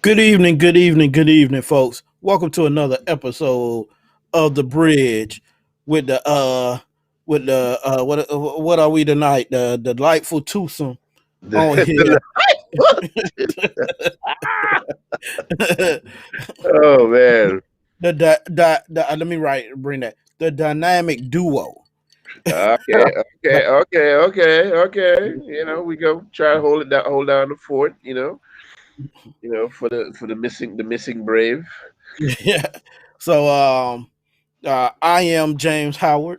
Good evening, folks. Welcome to another episode of the Bridge with what are we tonight? The delightful twosome on here. the Oh man. let me bring that the dynamic duo. Okay, okay. We go try to hold down the fort. For the missing brave. Yeah. So I am James Howard,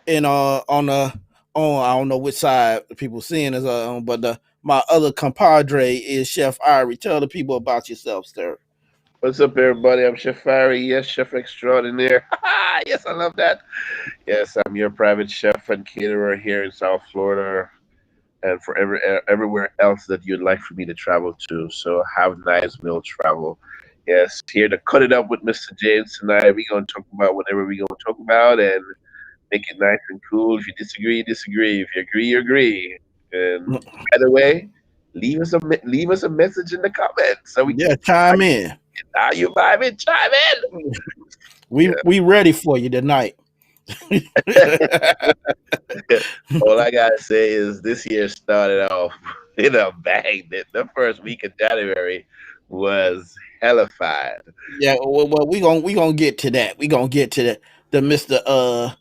and on I don't know which side people seeing us on, but my other compadre is Chef Irie. Tell the people about yourself, sir. What's up, everybody? I'm Chef Fiery. Yes, Chef Extraordinaire. Yes, I love that. Yes, I'm your private chef and caterer here in South Florida, and for everywhere else that you'd like for me to travel to. So have nice meal travel. Yes, here to cut it up with Mr. James tonight. We're gonna talk about whatever we're gonna talk about and make it nice and cool. If you disagree, disagree. If you agree, you agree. And by the way, leave us a message in the comments so we can Yeah, chime in. how you vibing, chime We ready for you tonight. in. All I gotta say is this year started off in a bang. The first week of January was hellified. Yeah, well, we gonna get to that. We gonna get to that. The Mister I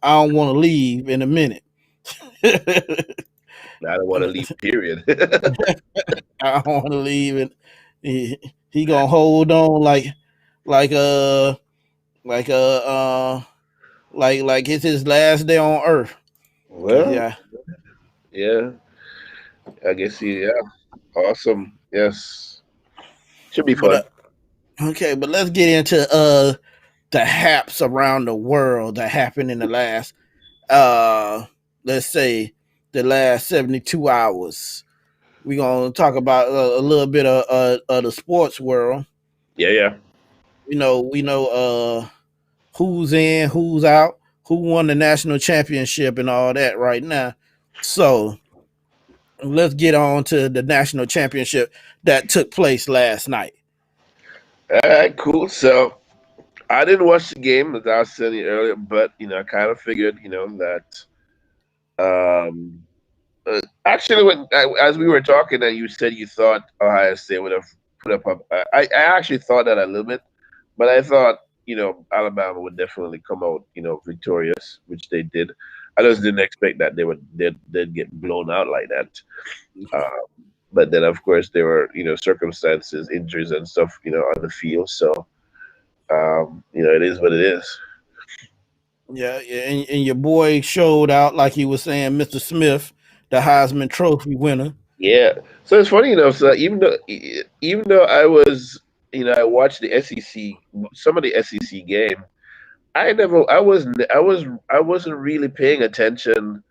don't want to leave in a minute. I don't want to leave. Period. I don't want to leave, and he gonna hold on like uh like uh uh like it's his last day on earth. Cause Well, yeah, yeah, I guess yeah, awesome. Yes, should be but fun. okay, but let's get into the haps around the world that happened in the last uh let's say the last 72 hours. We're gonna talk about a little bit of the sports world. Yeah, yeah. We know who's in, who's out, who won the national championship and all that right now. So let's get on to the national championship that took place last night. All right, cool. So I didn't watch the game as I was saying earlier, but I kind of figured, that um, actually, as we were talking, and you said you thought Ohio State would have put up. I actually thought that a little bit, but I thought Alabama would definitely come out victorious, which they did. I just didn't expect that they'd get blown out like that. Um, but then, of course, there were circumstances, injuries, and stuff on the field. So it is what it is. Yeah, yeah, and your boy showed out like he was saying, Mr. Smith, the Heisman Trophy winner. Yeah. So it's funny, so even though I watched the SEC, some of the SEC game, I wasn't really paying attention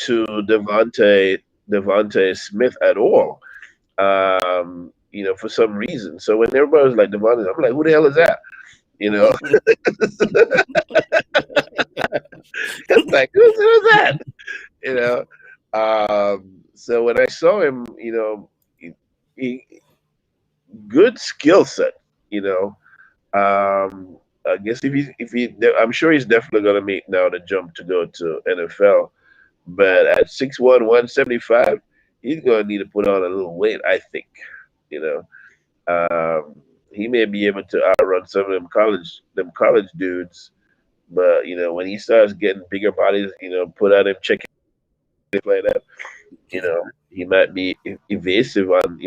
to Devontae Smith at all. For some reason. So when everybody was like Devontae, I'm like, who the hell is that? You know, it's like who's that? You know. So when I saw him, he good skill set. You know, I guess I'm sure he's definitely gonna make now the jump to go to NFL. But at 6'1", 175, he's gonna need to put on a little weight. I think. You he may be able to outrun some of them college dudes. But when he starts getting bigger bodies, put on him, check like that, he might be evasive on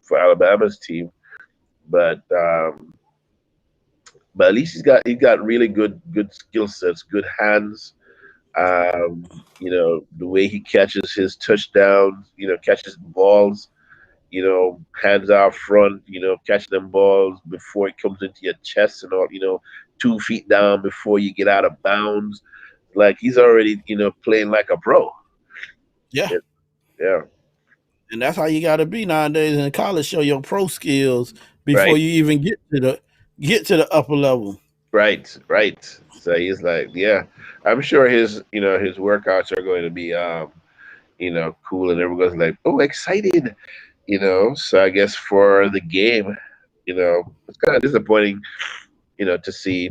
for Alabama's team. But at least he's got really good skill sets, good hands. The way he catches his touchdowns, catches balls, hands out front, catch them balls before it comes into your chest and all, 2 feet down before you get out of bounds. Like he's already, playing like a pro. Yeah, Yeah. Yeah. and that's how you got to be nowadays in college. Show your pro skills before Right. you even get to the upper level. Right. Right. So he's like, yeah, I'm sure his workouts are going to be, cool, and everyone's like, oh, excited. So I guess for the game, it's kind of disappointing, to see,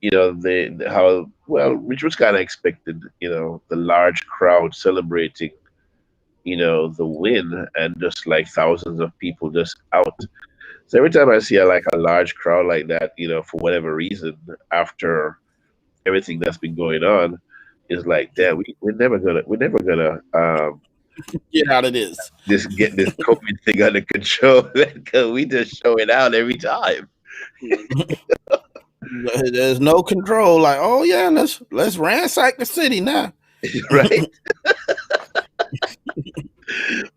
the how well, which was kind of expected, the large crowd celebrating, the win, and just like thousands of people just out. So every time I see a large crowd like that, for whatever reason, after everything that's been going on, is like, damn, we're never gonna Get out of this. this get this COVID thing under control because we just show it out every time, There's no control. Like, oh yeah, let's ransack the city now. right?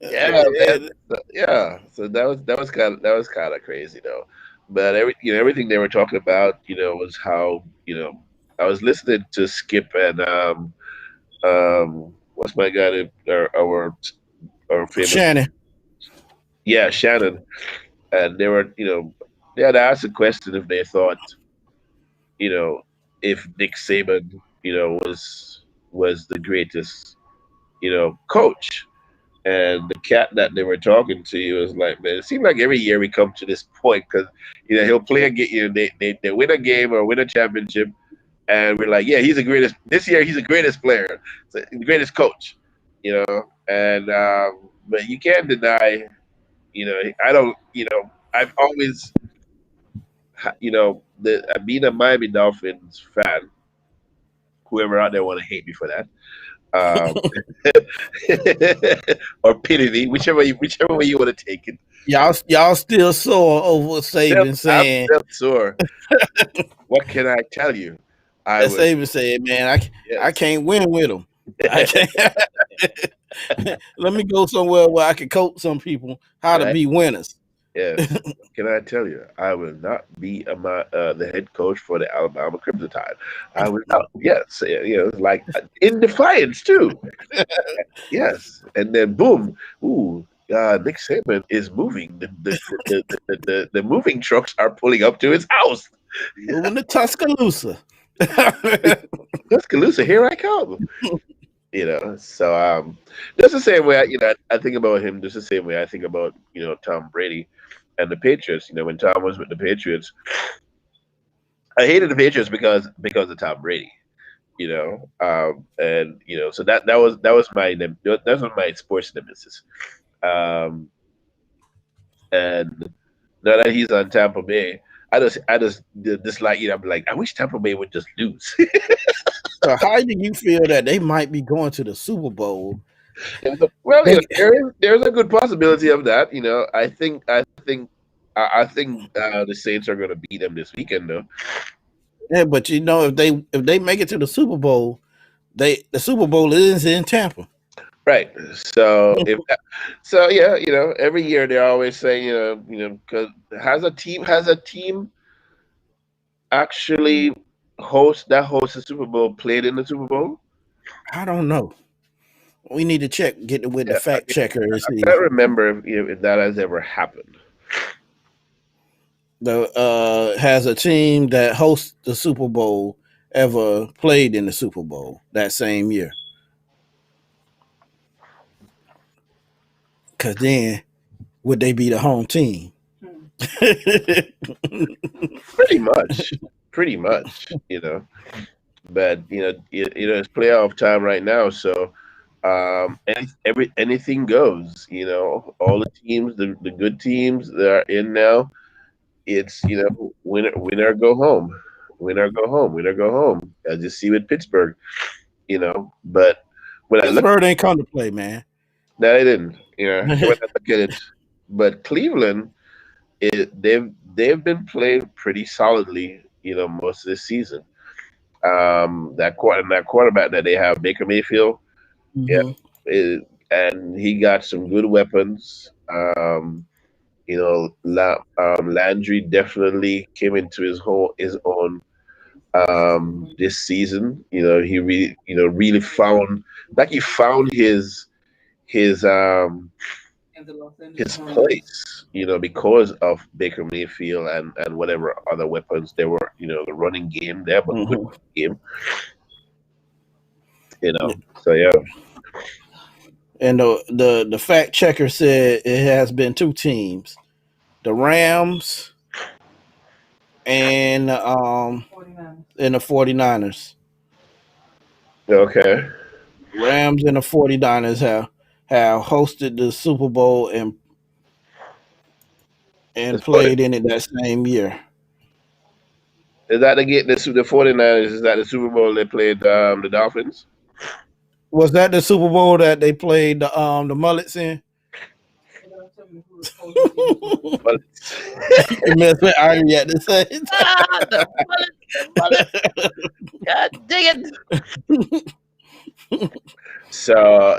Yeah, man. Uh, Yeah. So that was kind of crazy though. But everything they were talking about, was how I was listening to Skip and what's my guy that our famous, Shannon, yeah, Shannon, and they had asked a question if they thought, you know if Nick Saban, was the greatest, coach. And the cat that they were talking to was like, man, it seems like every year we come to this point because he'll play a game, they win a game or win a championship, and we're like, yeah, he's the greatest. This year, he's the greatest player, the greatest coach, And but you can't deny, I don't, I've always, being a Miami Dolphins fan. Whoever out there want to hate me for that, um, or pity me, whichever way you want to take it. y'all still sore over Still, Saban I'm saying still sore. What can I tell you? I that was Saban said, man, I yes, can't win with them. I can't. Let me go somewhere where I can coach some people how to right. be winners. Yes. What can I tell you? I will not be the head coach for the Alabama Crimson Tide. I will not. Yes, like in defiance too. Yes, and then boom, ooh, Nick Saban is moving. The moving trucks are pulling up to his house. Moving to Tuscaloosa. Tuscaloosa, here I come. So just the same way I think about him, just the same way I think about Tom Brady and the Patriots. When Tom was with the Patriots, I hated the Patriots because of Tom Brady. And so that was my sports nemesis. Um, and now that he's on Tampa Bay, I just dislike. I'm like, I wish Tampa Bay would just lose. So how do you feel that they might be going to the Super Bowl? Well, They, there's a good possibility of that. I think the Saints are going to beat them this weekend, though. yeah, but if they make it to the Super Bowl, the Super Bowl is in Tampa. Right. So yeah, every year they're always saying, because has a team actually host the Super Bowl played in the Super Bowl? I don't know. We need to get with the Yeah, fact checker and I see can't remember if that has ever happened. the has a team that hosts the Super Bowl ever played in the Super Bowl that same year. Cause then would they be the home team? Pretty much, pretty much. But it's playoff time right now, so anything goes. All the teams, the good teams that are in now, it's winner go home, winner go home, winner go home. I just see with Pittsburgh, but when I look, Pittsburgh ain't come to play, man. no, they didn't. When I look at it, but Cleveland, they've been playing pretty solidly, most of this season. That quarterback that they have, Baker Mayfield, yeah, Hmm. and he got some good weapons. Landry definitely came into his own this season. He really found, like, he found his place. Because of Baker Mayfield and whatever other weapons there were. The running game, they have a good Hmm. game. So yeah. And the fact checker said it has been two teams, the Rams and and the 49ers. Okay. Rams and the 49ers have hosted the Super Bowl and It's 40, played in it that same year. is that the game? The 49ers, is that the Super Bowl they played the Dolphins? Was that the Super Bowl that they played the mullets in? But You messed with Irie at the same the bullet, the bullet. God dang it! time. So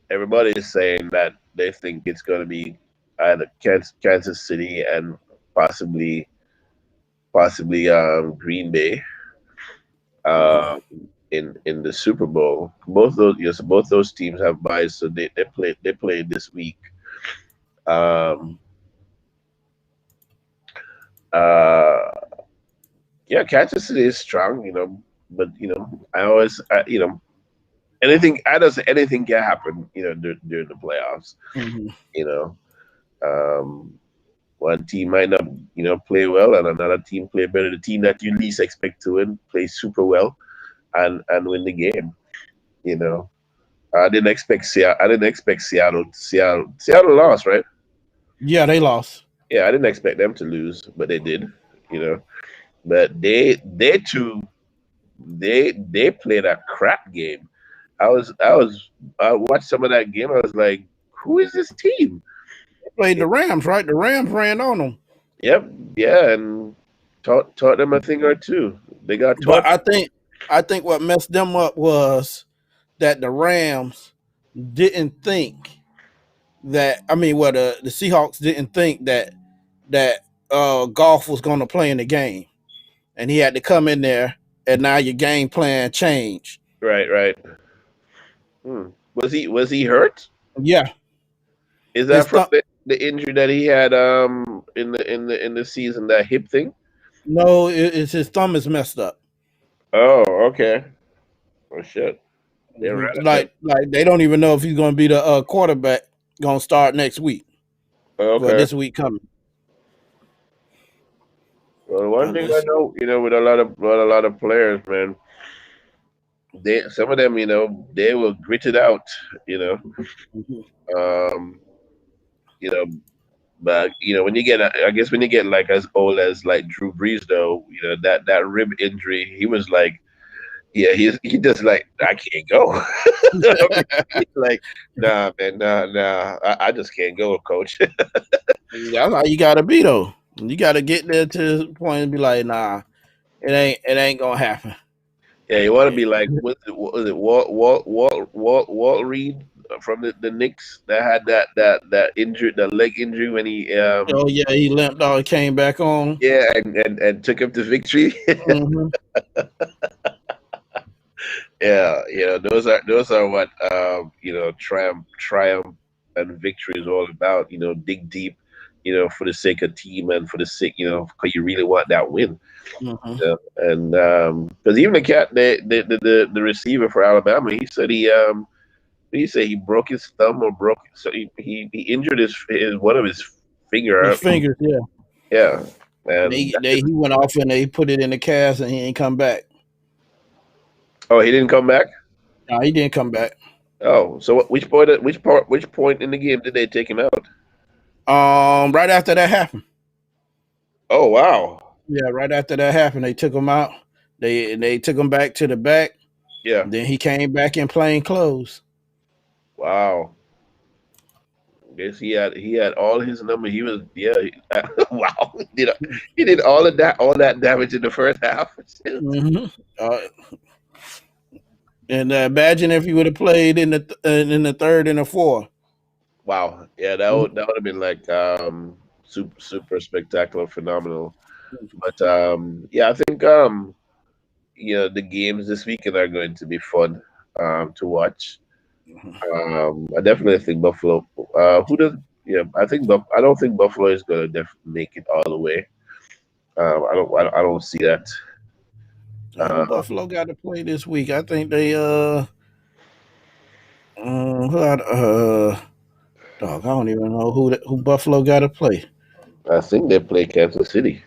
everybody is saying that they think it's going to be either Kansas City and possibly Green Bay uh, in the Super Bowl. Both those yes, both those teams have buys, so they played this week. Um, uh, yeah, Kansas City is strong, but anything I don't say anything can happen, during the playoffs. Mhm. You know, um, one team might not, play well, and another team play better. The team that you least expect to win plays super well and win the game. You know, I didn't expect Seattle. I didn't expect Seattle. Seattle lost, right? Yeah, they lost. Yeah, I didn't expect them to lose, but they did. You know, but they played a crap game. I watched some of that game. I was like, who is this team? They played the Rams, right? The Rams ran on them. Yep, yeah, and taught them a thing or two. They got But taught. I think what messed them up was that the Rams didn't think that I mean well the Seahawks didn't think that golf was gonna play in the game. And he had to come in there and now your game plan changed. Right, right. Was he hurt? Yeah. Is His that from thumb the injury that he had in the season, that hip thing? no, it's his thumb is messed up. Oh, okay. Oh shit. They ran Mhm. at him. Like they don't even know if he's gonna be the quarterback gonna start next week. Well, Okay. this week coming. Well, one And thing I it's, know, with a lot of players, man, some of them, they will grit it out, you know. mhm. Um, you know, but when you get, I guess when you get like as old as like Drew Brees, though, that rib injury, he was like, yeah, he just like, I can't go. I mean, he's like, nah, man, nah, I just can't go, coach. That's how you gotta be though. You gotta get there to the point and be like, nah, it ain't gonna happen. Yeah, you want to be like, was it Walt Reed from the Knicks that had that injury, the leg injury when he Oh yeah, he limped all came back on. yeah, and took him to victory. Hmm. Yeah, those are what triumph and victory is all about. Dig deep, for the sake of team and for the sake, because you really want that win. Hmm. And because even the cat, the receiver for Alabama, he said he broke his thumb, or so he injured his one of his finger. His fingers, yeah. Yeah, and They he went off and they put it in the cast and he ain't come back. oh, he didn't come back. No, he didn't come back. Oh, so which point in the game did they take him out? Right after that happened. Oh wow, Yeah, right after that happened, they took him out. They took him back to the back. yeah, Then he came back in plain clothes. wow. Guess he had all his number. He was yeah. Wow, he did all that damage in the first half. Hmm. Uh, and imagine if he would have played in the third and the fourth. Wow, yeah, that would have been like super super spectacular, phenomenal. But yeah, I think the games this weekend are going to be fun to watch. I definitely think Buffalo. Who does? Yeah, I don't think Buffalo is going to make it all the way. I don't see that. Who Uh, Buffalo got to play this week? I think Dog, I don't even know who Buffalo got to play. I think they play Kansas City.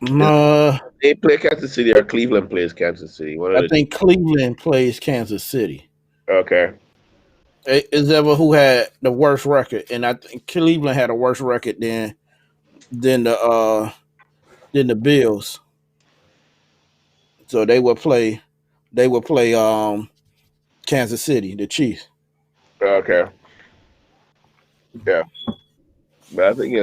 Is Uh, they play Kansas City or Cleveland plays Kansas City? One of I the think Cleveland plays Kansas City. okay. Is ever who had the worst record, and I think Cleveland had a worse record than the uh than the Bills. So they would play Kansas City, the Chiefs. Okay. Yeah. But I think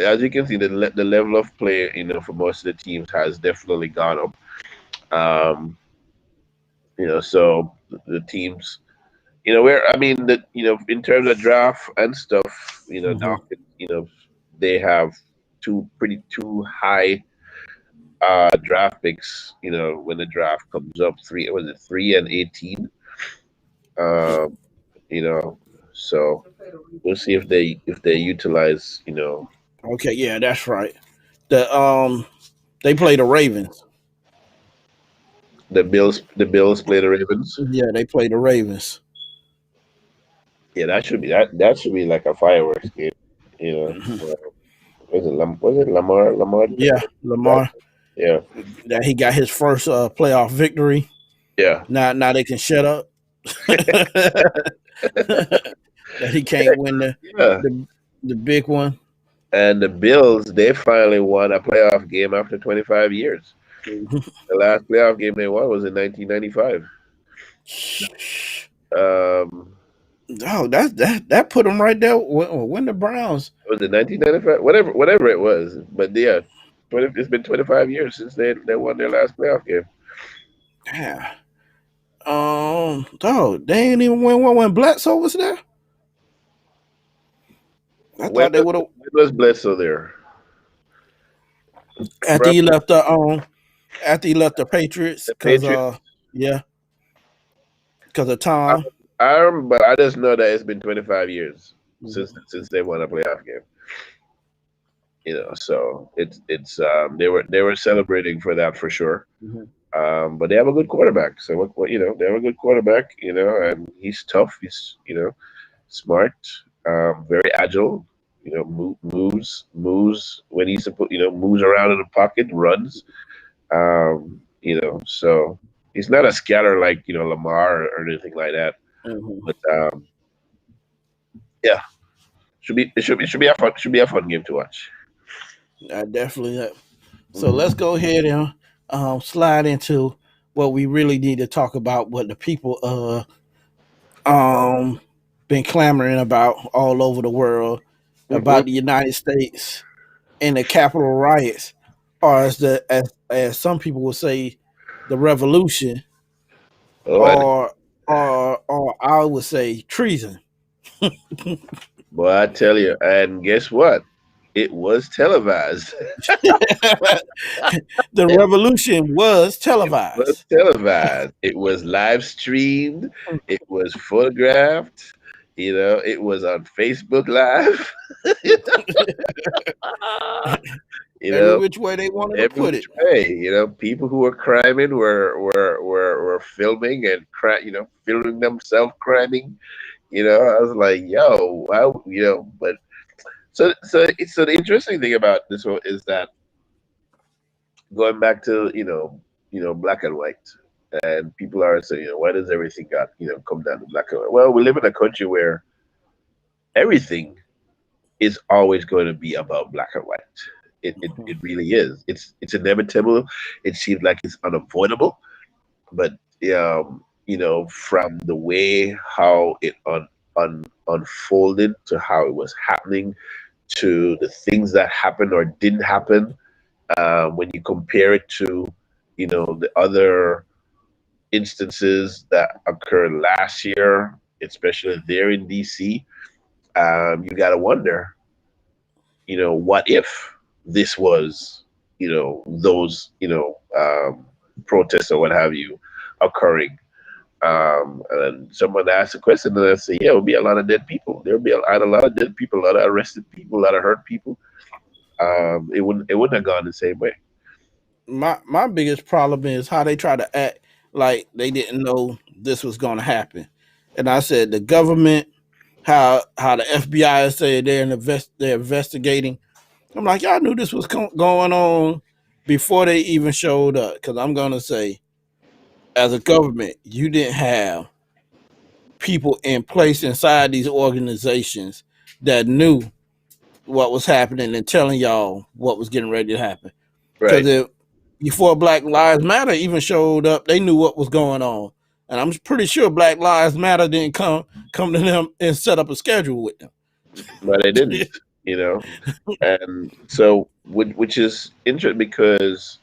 as you can see, the level of play, for most of the teams has definitely gone up. Um, so the teams, where I mean that, in terms of draft and stuff, Hmm. now, they have two high draft picks. When the draft comes up, 3 and 18. Yeah. Um, you know, so we'll see if they utilize, Okay. Yeah, that's right. They play the Ravens. the Bills play the Ravens. Yeah, they play the Ravens. Yeah, that should be like a fireworks game. You know, Hmm. was it Lamar Yeah, Lamar. Jackson? Yeah, That he got his first playoff victory. yeah, Now they can shut up. That he can't win yeah. the the big one. And the Bills, they finally won a playoff game after 25 years. Mhm. The last playoff game they won was in 1995. Um, Oh, that put them right there. When the Browns. was it 1995? Whatever it was. But yeah, it's been 25 years since they won their last playoff game. Yeah. Dog, they ain't even win one when Bledsoe was there. I When thought they would have was Bledsoe there? after From he left the Patriots the because Patriots? yeah, because of I, Tom. but I just know that it's been 25 years since Mhm. since they won a playoff game. So they were celebrating for that for sure. Mhm. But they have a good quarterback. So they have a good quarterback. And he's tough. He's smart, very agile. Moves when he's moves around in the pocket, runs. So he's not a scatter like Lamar or anything like that. Mhm. But yeah, should be a fun game to watch. I definitely. So Hmm. let's go ahead and slide into what we really need to talk about. What the people um been clamoring about all over the world Hmm. about the United States and the Capitol riots, or as some people would say, the revolution, Oh, or I would say treason. boy, I tell you, and guess what? It was televised. The revolution was It was televised. televised. It was live streamed. It was photographed. It was on Facebook Live. you Every know, which way they wanted to every put which it. way. People who were criming were filming and filming themselves criming. I was like, yo, wow, but so the interesting thing about this one is that going back to black and white, and people are saying, why does everything got come down to black and white? Well, we live in a country where everything is always going to be about black and white. It really is. It's inevitable. It seems like it's unavoidable, but from the way how it unfolded to how it was happening to the things that happened or didn't happen, when you compare it to the other instances that occurred last year, especially there in DC, you got to wonder, what if this was, those, protests or what have you occurring. And someone asked a question, and I say, yeah, it would be a lot of dead people. There would be a lot of dead people, a lot of arrested people, a lot of hurt people. It wouldn't have gone the same way. My biggest problem is how they try to act like they didn't know this was going to happen. And I said the government, how the FBI said they're investigating. I'm like, y'all knew this was going on before they even showed up. Because I'm gonna say, as a government, you didn't have people in place inside these organizations that knew what was happening and telling y'all what was getting ready to happen. Because Right. if before Black Lives Matter even showed up, they knew what was going on, and I'm pretty sure Black Lives Matter didn't come to them and set up a schedule with them. But they didn't, you know. And so, which is interesting because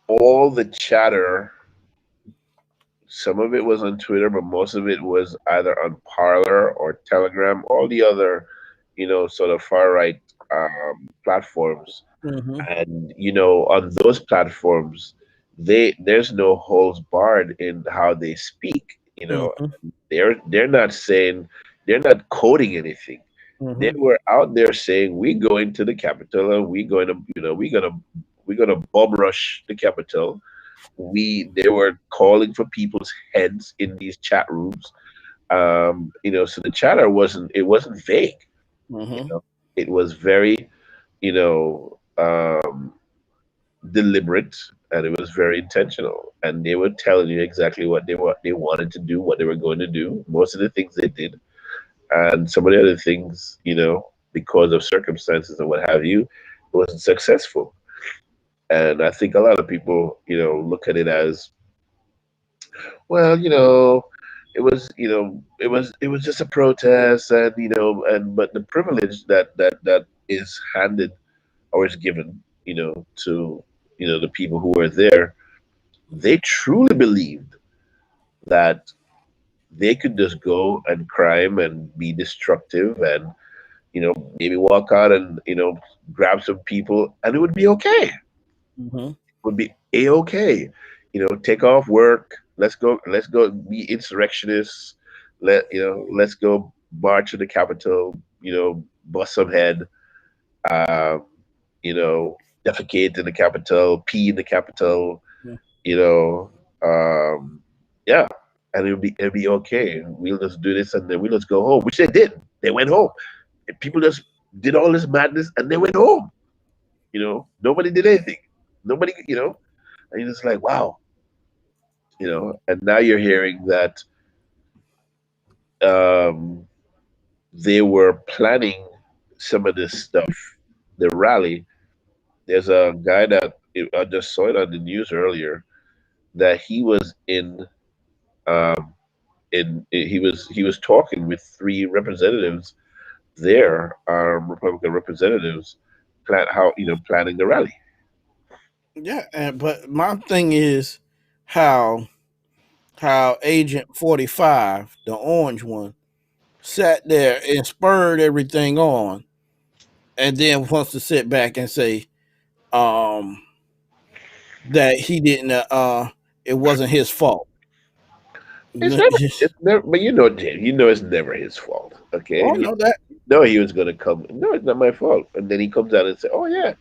all the chatter, some of it was on Twitter, but most of it was either on Parler or Telegram, all the other, sort of far right platforms. Mm-hmm. And on those platforms, there's no holes barred in how they speak. Mm-hmm. They're not saying, they're not coding anything. They Mm-hmm. were out there saying, we going to the Capitol, and we going to, we're gonna bomb rush the Capitol. They were calling for people's heads in these chat rooms. So the chatter wasn't vague. you Mm-hmm. know it was very, you know um deliberate, and it was very intentional, and they were telling you exactly what they wanted to do, what they were going to do, most of the things they did. And some of the other things, because of circumstances and what have you, it wasn't successful. And I think a lot of people, look at it as, well, it was just a protest, and but the privilege that is handed or is given, to the people who were there, they truly believed that they could just go and crime and be destructive, and maybe walk out and grab some people, and it would be okay. Mm-hmm. Would be a okay. Take off work. Let's go be insurrectionists. Let's go march to the Capitol. Bust some head. Um, Defecate in the Capitol, pee in the Capitol. You know, um, yeah, and it'll be okay. We'll just do this, and then we'll just go home, which they did. They went home. And people just did all this madness, and they went home. Nobody did anything. Nobody, and you're just like, wow. And now you're hearing that, um, they were planning some of this stuff. The rally. There's a guy that I just saw it on the news earlier, that he was um, he was talking with three representatives there, Republican representatives, planning the rally. Yeah, but my thing is how Agent 45, the orange one, sat there and spurred everything on, and then wants to sit back and say um that he didn't it wasn't his fault. It's never, it's never, but Jim, it's never his fault. Okay, Oh, I know that. no, he was gonna come. No, it's not my fault. And then he comes out and say, "Oh yeah,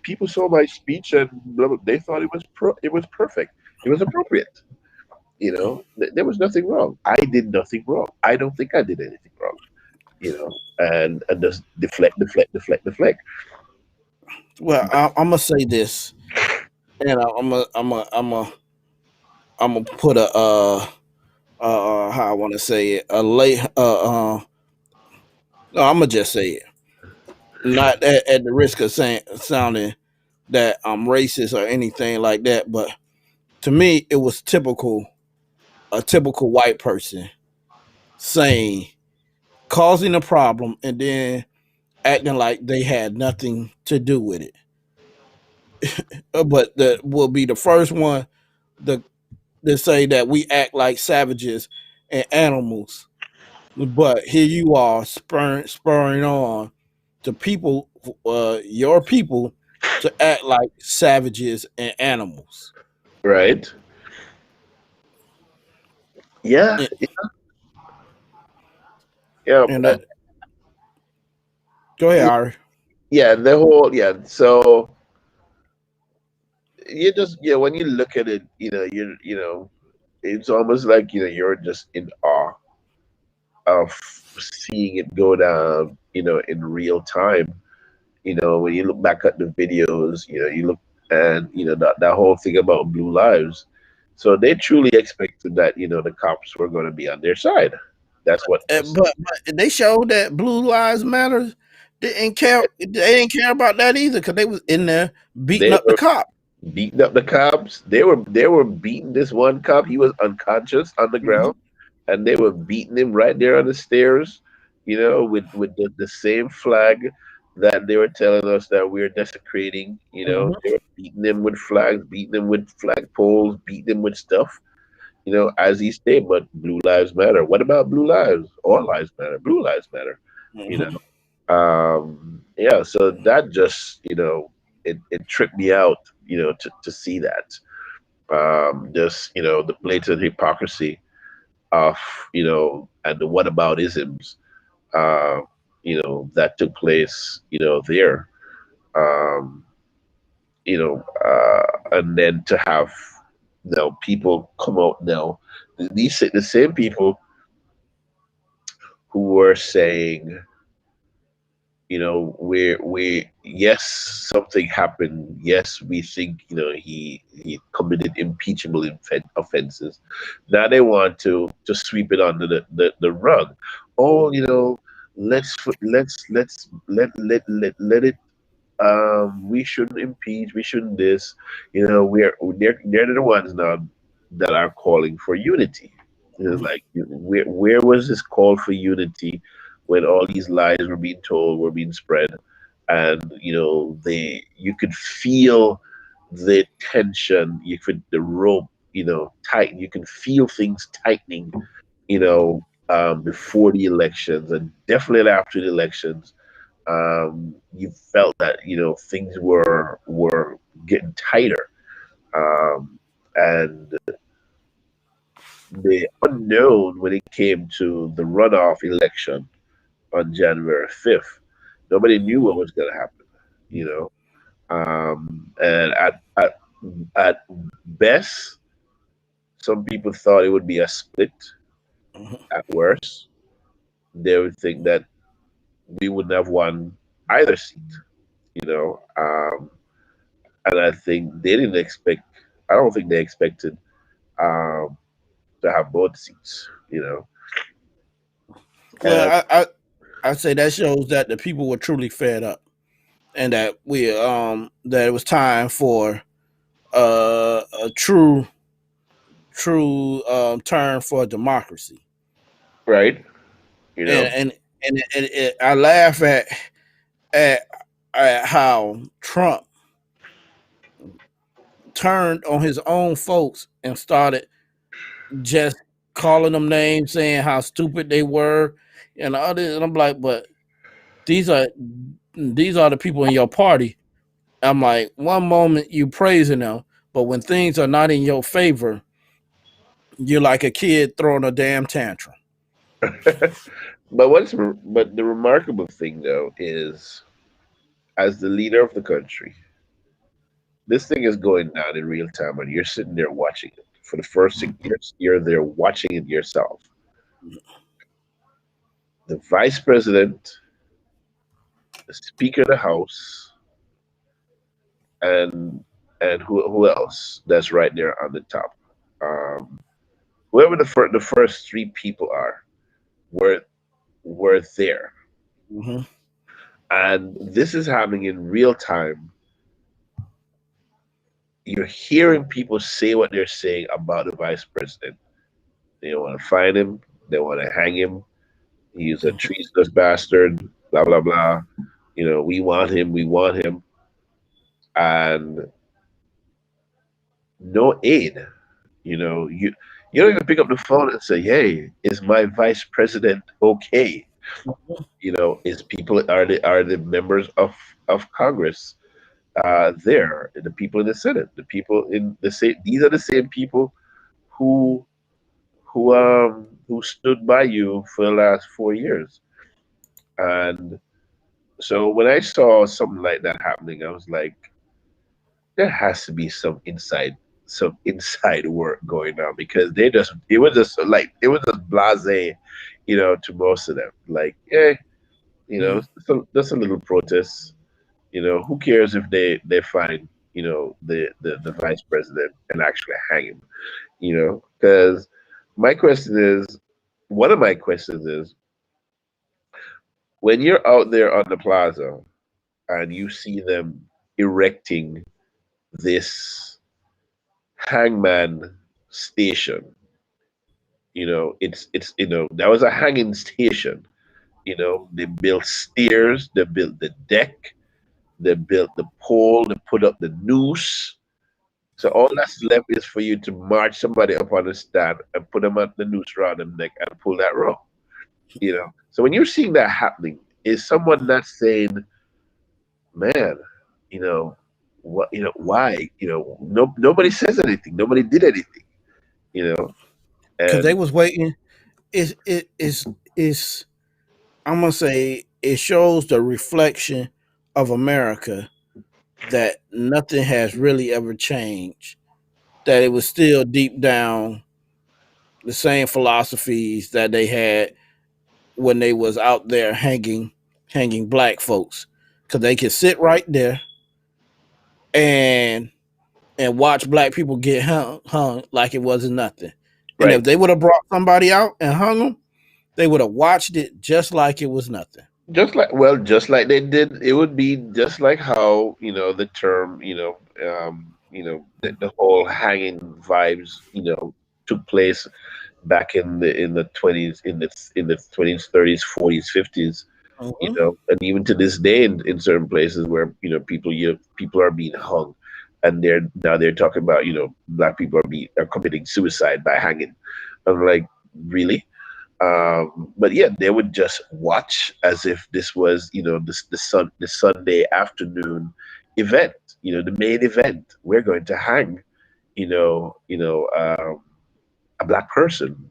people saw my speech, and blah, blah, they thought it was perfect. It was appropriate. There was nothing wrong. I did nothing wrong. I don't think I did anything wrong. And just deflect, deflect, deflect, deflect. Well, I'm gonna say this, and I'm gonna put a how I want to say it, a lay no, I'm gonna just say it, not at the risk of saying sounding that I'm racist or anything like that, but to me, it was a typical white person saying, causing a problem, and then acting like they had nothing to do with it. But that will be the first one to, say that we act like savages and animals. But here you are spurring on to people, your people, to act like savages and animals. Right? Yeah, And, yeah, and go ahead, Ari. yeah. The whole, yeah. So you just when you look at it, it's almost like you're just in awe of seeing it go down, in real time. When you look back at the videos, you look and that whole thing about blue lives. So they truly expected that the cops were going to be on their side. That's what was. But they showed that Blue Lives Matter didn't care. They didn't care about that either because they was in there beating They up the were cop. beating up the cops. They were beating this one cop. He was unconscious on the ground, Hmm. and they were beating him right there on the stairs. With the same flag that they were telling us that we're desecrating. They Hmm. were beating him with flags, beating him with flag poles, beating him with stuff. As he stated, but blue lives matter. What about blue lives? All lives matter. Blue lives matter. You Hmm. know. Yeah. So that just it tripped me out. To see that. Just the blatant hypocrisy of and the whataboutisms that took place there. Um, and then to have people come out now, the same people who were saying, we yes, something happened. Yes, we think he committed impeachable offenses. Now they want to sweep it under the rug. Oh, let it. We shouldn't impeach. We shouldn't this. They're the ones now that are calling for unity. Like where was this call for unity when all these lies were being told, were being spread, and they you could feel the tension. You could the rope, tighten. You can feel things tightening. Before the elections and definitely after the elections, you felt that things were getting tighter, and the unknown when it came to the runoff election on January 5th. Nobody knew what was going to happen, you know. And at best, some people thought it would be a split. At worst, they would think that we wouldn't have won either seat, you know. And I think they didn't expect. I don't think they expected um, to have both seats, And Well, I say that shows that the people were truly fed up, and that that it was time for a true turn for democracy. right, you And know, I laugh at at how Trump turned on his own folks and started just calling them names, saying how stupid they were, and others. And I'm like, but these are these are the people in your party. I'm like, one moment you praising them, but when things are not in your favor, you're like a kid throwing a damn tantrum. but the remarkable thing though is, as the leader of the country, this thing is going down in real time, and you're sitting there watching it for the first 6 years. You're there watching it yourself. The vice president, the speaker of the house, and who else that's right there on the top. Um, Whoever the first three people are were were there, Mm-hmm. and this is happening in real time. You're hearing people say what they're saying about the vice president. They want to find him. They want to hang him. He's a treasonous bastard. Blah blah blah. We want him. We want him. And no aid. You don't even pick up the phone and say, "Hey, is my vice president okay?" Is people are the members of Congress there, the people in the Senate, the people in the same. These are the same people who who stood by you for the last 4 years. And so when I saw something like that happening, I was like, there has to be some inside work going on because it was just blase, to most of them. Like, yeah, Mhm. just a little protest. Who cares if they find the vice president and actually hang him? Because my question is, one of my questions is, when you're out there on the plaza and you see them erecting this hangman station. It's that was a hanging station. They built stairs, they built the deck, they built the pole, they put up the noose. So all that's left is for you to march somebody up on the stand and put them at the noose around their neck and pull that rope. So when you're seeing that happening, is someone not saying, "Man, you know why? No, nobody says anything, nobody did anything." You know, Because they and was waiting. It's I'm gonna say it shows the reflection of America that nothing has really ever changed. That it was still deep down the same philosophies that they had when they was out there hanging black folks, because they could sit right there and watch black people get hung like it wasn't nothing. And right. if they would have brought somebody out and hung them, they would have watched it just like it was nothing. Just like they did, it would be just like how the term, the whole hanging vibes, took place back in the 20s, in the 20s, 30s, 40s, 50s, Mhm. and even to this day in certain places where people are being hung, and they're talking about black people are committing suicide by hanging. I'm like, really? But yeah, they would just watch as if this was, the Sunday afternoon event, the main event. We're going to hang, you know, you know, um, a black person,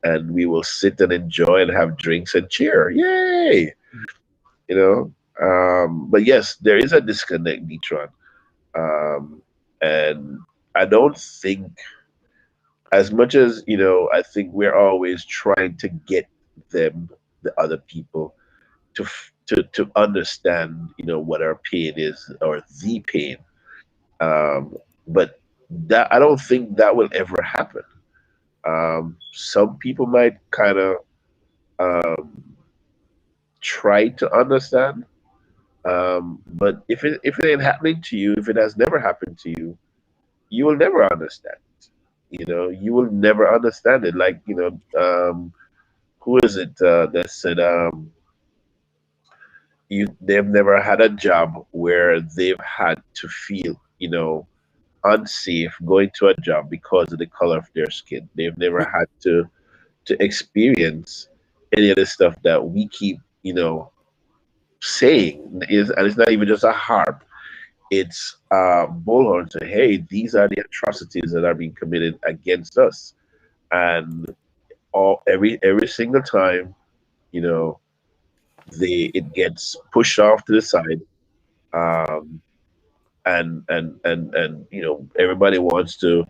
and we will sit and enjoy and have drinks and cheer. Yay! You know. But yes, there is a disconnect, Detron. Um, and I don't think, as much as I think we're always trying to get them, the other people, to understand what our pain is, or the pain. um but that, I don't think that will ever happen. Some people might kind of um try to understand, but if it ain't happening to you, if it has never happened to you, you will never understand. You will never understand it. Like, who is it that said, they've never had a job where they've had to feel unsafe going to a job because of the color of their skin. They've never had to experience any of the stuff that we keep saying is, and it's not even just a harp. It's bullhorn to, hey, these are the atrocities that are being committed against us, and every single time, you know it gets pushed off to the side. um, and everybody wants to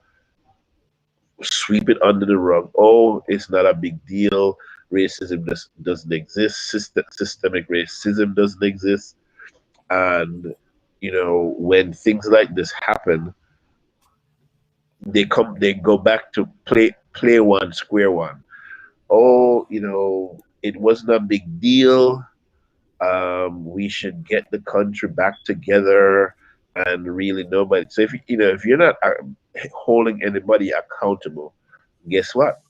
sweep it under the rug. Oh, it's not a big deal. Racism doesn't exist. Systemic racism doesn't exist. And when things like this happen, they go back to play one, square one. Oh, it wasn't a big deal. We should get the country back together, and really nobody. So if you're not holding anybody accountable, guess what?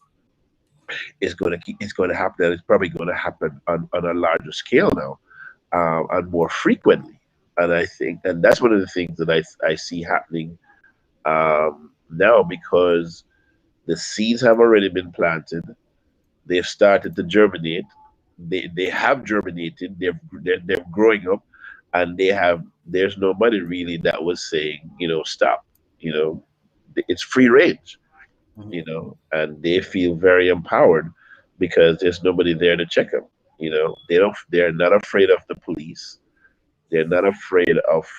It's going to happen. And it's probably going to happen on a larger scale now, and more frequently. And I think, and that's one of the things that I see happening now, because the seeds have already been planted. They've started to germinate. They have germinated. They're growing up, and there's nobody really that was saying, stop. You know, it's free range. And they feel very empowered because there's nobody there to check them. They're not afraid of the police. They're not afraid of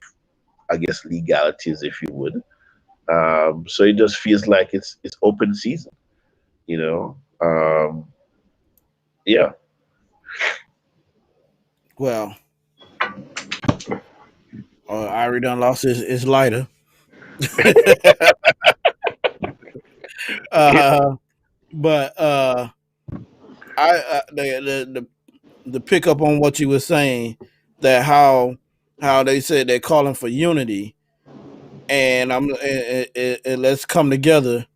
I guess, legalities, if you would. So it just feels like it's open season, you know. Yeah. Well, Irie done lost his lighter. uh, but the pick up on what you were saying, that how they said they're calling for unity, and and let's come together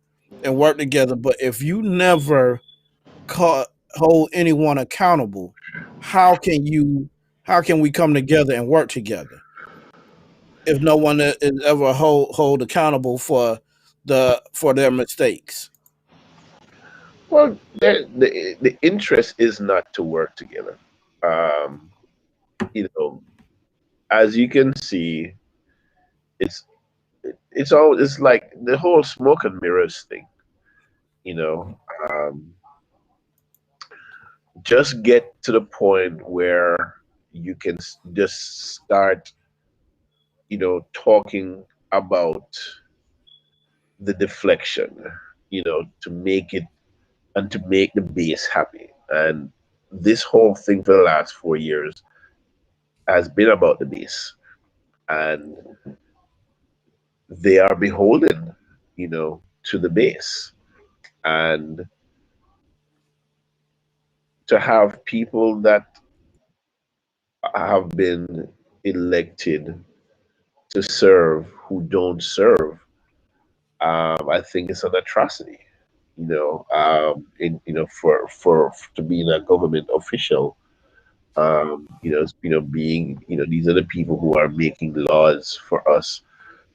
and work together. But if you never call, hold anyone accountable, how can you how can we come together and work together if no one is ever hold accountable for for their mistakes? Well, the interest is not to work together. Um, you know, as you can see, it's it's like the whole smoke and mirrors thing. You know, just get to the point where you can just start, talking about the deflection, to make it and to make the base happy. And this whole thing for the last 4 years has been about the base, and they are beholden, to the base. And to have people that have been elected to serve who don't serve, I think it's an atrocity. For to being a government official, being, these are the people who are making laws for us,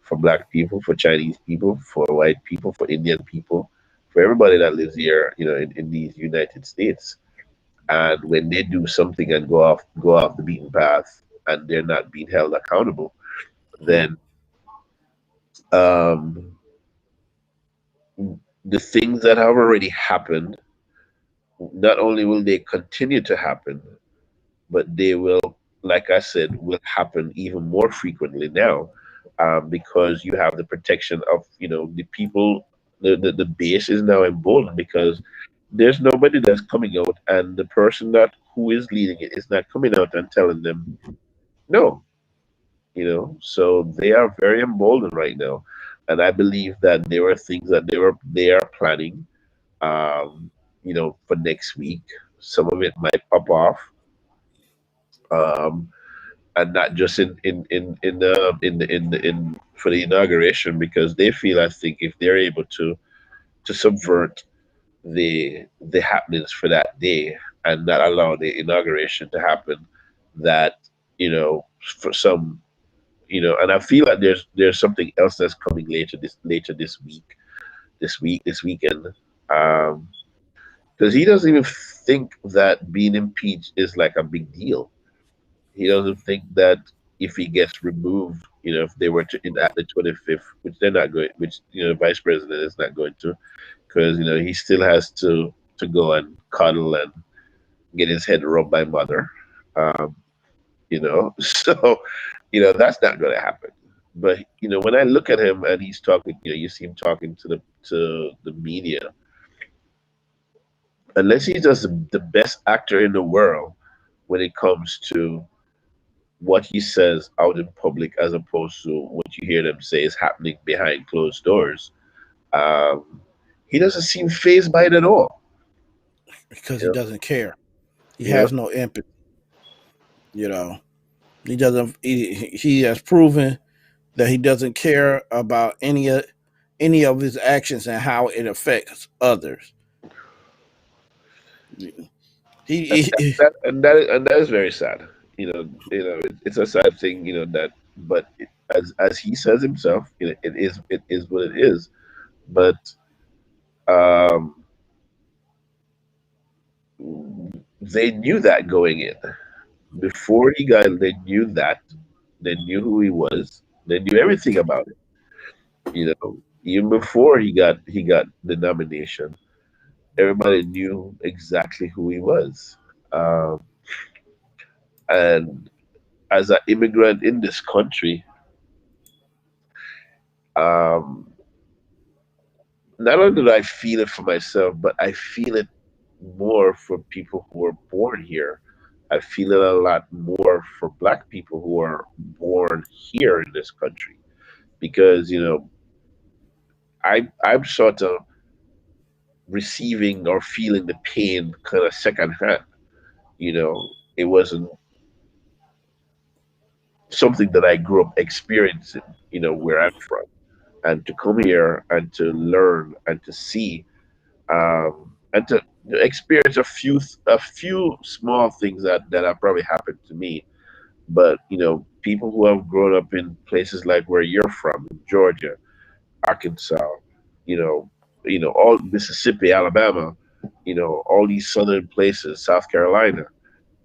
for black people, for Chinese people, for white people, for Indian people, for everybody that lives here, in these United States. And when they do something and go off the beaten path, and they're not being held accountable, then um, the things that have already happened, not only will they continue to happen, but they will, like I said, will happen even more frequently now, because you have the protection of, the people. The base is now emboldened because there's nobody that's coming out, and the person that who is leading it is not coming out and telling them no. So they are very emboldened right now, and I believe that there are things that they are planning, for next week. Some of it might pop off, um, and not just in for the inauguration, because they feel, I think, if they're able to subvert the happenings for that day and not allow the inauguration to happen, that, for some, and I feel like there's something else that's coming later this week, this weekend, um, because he doesn't even think that being impeached is like a big deal. He doesn't think that if he gets removed, if they were to enact the 25th, which they're not going, which, vice president is not going to, because, he still has to go and cuddle and get his head rubbed by mother. Um, so, that's not going to happen. But, when I look at him and he's talking, you see him talking to the media, unless he's just the best actor in the world when it comes to what he says out in public, as opposed to what you hear them say is happening behind closed doors. Um, he doesn't seem phased by it at all. Because he You doesn't care. He know, has no empathy. You know, he doesn't. He has proven that he doesn't care about any of his actions and how it affects others. He and that is very sad. It's a sad thing. But as he says himself, it is what it is. But um, they knew that going in before he got. They knew that. They knew who he was. They knew everything about it. Even before he got the nomination, everybody knew exactly who he was. Um, and as an immigrant in this country, Um, Not only do I feel it for myself, but I feel it more for people who are born here. I feel it a lot more for Black people who are born here in this country because I'm sort of receiving or feeling the pain kind of secondhand. It wasn't something that I grew up experiencing. Where I'm from, and to come here and to learn and to see and to experience a few small things that have probably happened to me. But people who have grown up in places like where you're from, Georgia, Arkansas, you know, all Mississippi, Alabama, all these southern places, South Carolina,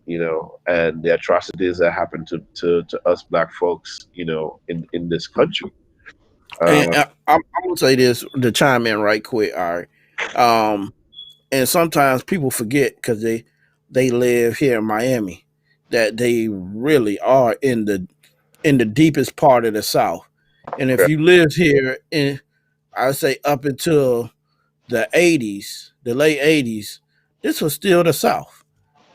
and the atrocities that happen to us black folks, in this country. And Uh, I'm gonna say this to chime in right quick. All right, um, and sometimes people forget because they live here in Miami that they really are in the deepest part of the South. And if you lived here in, I say up until the '80s, the late '80s, this was still the South.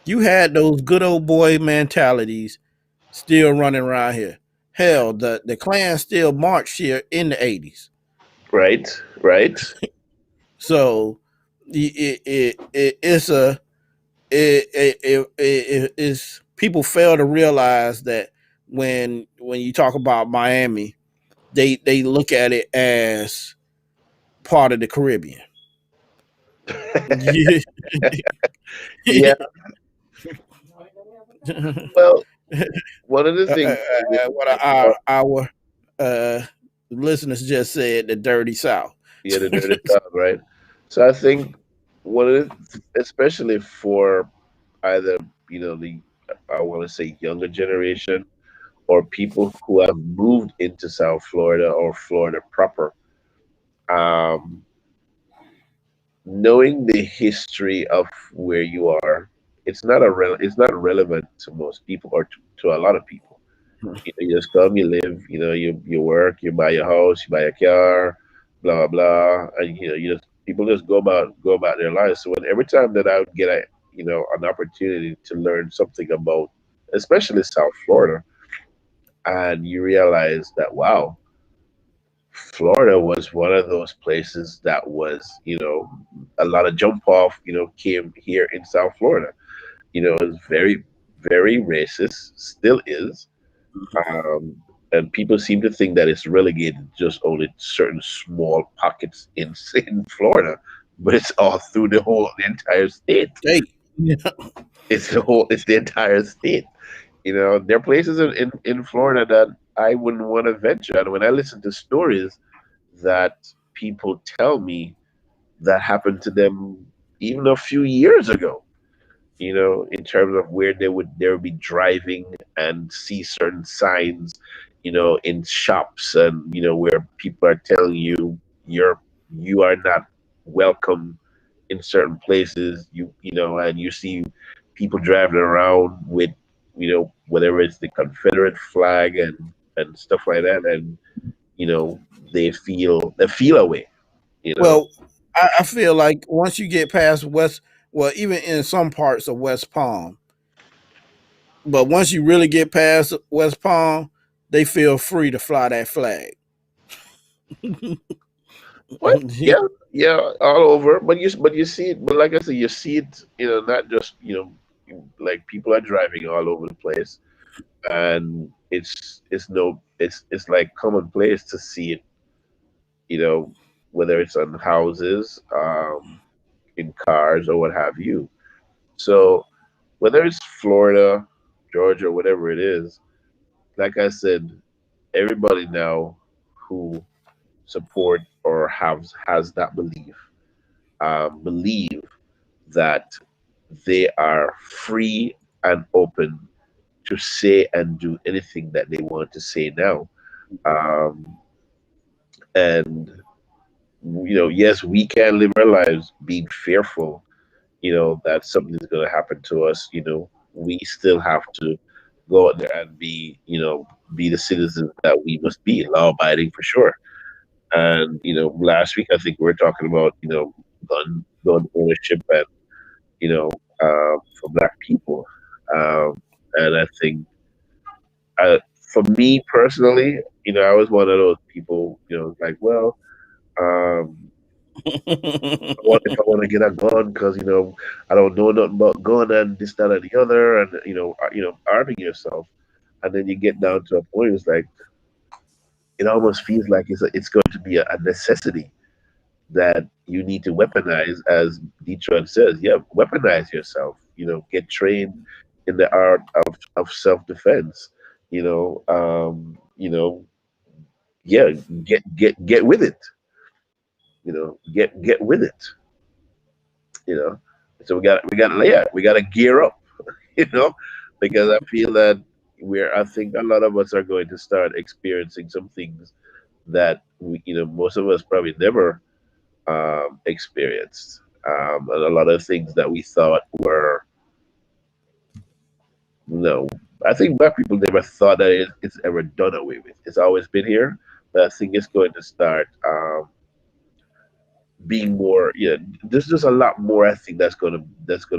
You had those good old boy mentalities still running around here. Hell, the Klan still marched here in the '80s. right, right. So it's a it's people fail to realize that when you talk about Miami, they look at it as part of the Caribbean. Yeah. Yeah. Well, one of the things with, What with our uh, listeners just said, the dirty South. yeah, the dirty South, right? So I think one of especially for either the I want to say younger generation or people who have moved into South Florida or Florida proper, um, knowing the history of where you are, it's not relevant to most people or to a lot of people. You just come, you live, you work, you buy your house, you buy a car, blah blah, and people just go about their lives. So when every time that I would get an opportunity to learn something about, especially South Florida, and you realize that wow, Florida was one of those places that was a lot of jump off came here in South Florida. It was very very racist, still is. um, and people seem to think that it's relegated just only to certain small pockets in Florida, but it's all through the entire state. Hey, It's the entire state. There are places in Florida that I wouldn't want to venture. And when I listen to stories that people tell me that happened to them even a few years ago, in terms of where they would be driving and see certain signs, in shops, and where people are telling you you are not welcome in certain places. And you see people driving around with whatever it's the Confederate flag and stuff like that, and you know they feel away. You know well, I feel like once you get past West, well, even in some parts of West Palm, but once you really get past West Palm, they feel free to fly that flag. What? Yeah, yeah, all over. But you see it. But like I said, you see it. Not just like people are driving all over the place, and it's like commonplace to see it. You know, whether it's on houses, in cars, or what have you. So whether it's Florida, Georgia, whatever it is, like I said, everybody now who support or has that believe that they are free and open to say and do anything that they want to say now. Um, and yes, we can live our lives being fearful, that something is going to happen to us. We still have to go out there and be the citizens that we must be, law abiding for sure. And last week I think we were talking about gun ownership and for Black people. And I think uh, for me personally, I was one of those people, like, well, um, if I want to get a gun, because I don't know nothing about gun and this, that, and the other, and arming yourself, and then you get down to a point, it's like it almost feels like it's going to be a necessity that you need to weaponize, as Detroit says. Yeah, weaponize yourself. Get trained in the art of self defense. You know, yeah, get with it. Get with it. You know, so we got to gear up. You know, because I feel that I think a lot of us are going to start experiencing some things that most of us probably never experienced. And a lot of things that we thought were no. I think Black people never thought that it's ever done away with. It's always been here, but I think it's going to start being more. Yeah, there's just a lot more. I think that's gonna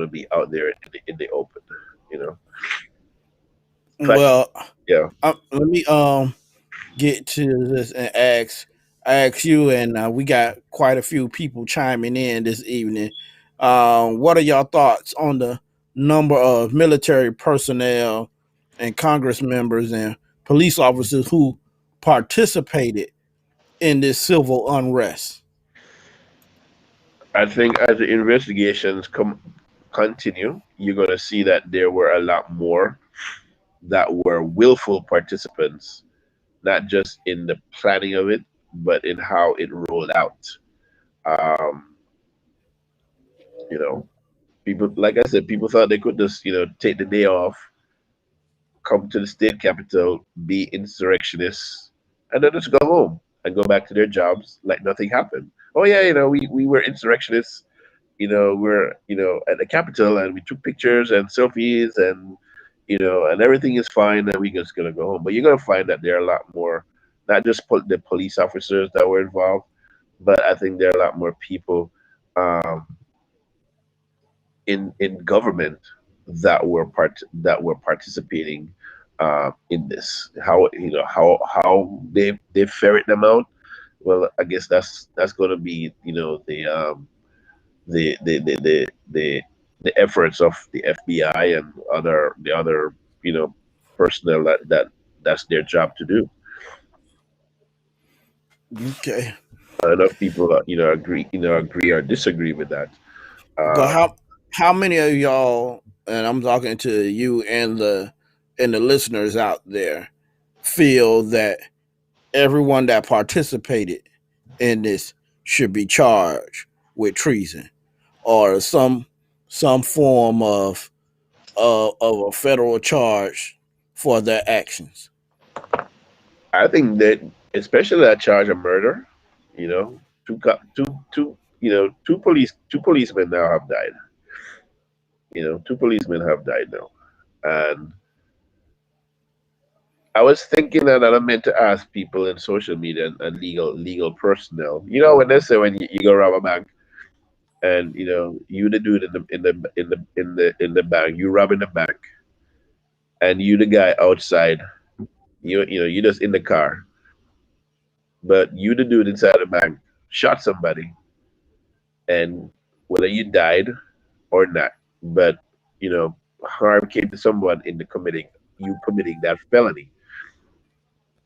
be out there in the open. You know, but Well, yeah, let me get to this and ask you, and we got quite a few people chiming in this evening. What are your thoughts on the number of military personnel and Congress members and police officers who participated in this civil unrest? I think as the investigations continue, you're gonna see that there were a lot more that were willful participants, not just in the planning of it, but in how it rolled out. Um, you know, people, like I said, people thought they could just, take the day off, come to the state capitol, be insurrectionists, and then just go home and go back to their jobs like nothing happened. Oh yeah, we were insurrectionists. We're at the capitol and we took pictures and selfies and and everything is fine and we're just gonna go home. But you're gonna find that there are a lot more, not just the police officers that were involved, but I think there are a lot more people um, in government that were participating in this. How they ferret them out. Well, I guess that's going to be the efforts of the FBI and the other personnel that's their job to do. Okay. Enough people agree or disagree with that. But Uh, how many of y'all, and I'm talking to you and the listeners out there, feel that everyone that participated in this should be charged with treason or some form of a federal charge for their actions? I think that especially that charge of murder, two policemen now have died. Two policemen have died now, and I was thinking that I meant to ask people in social media and legal personnel. When they say when you go rob a bank and you the dude in the bank, you robbing the bank, and you the guy outside, you just in the car, but you the dude inside the bank shot somebody, and whether you died or not, but harm came to someone in the committing that felony.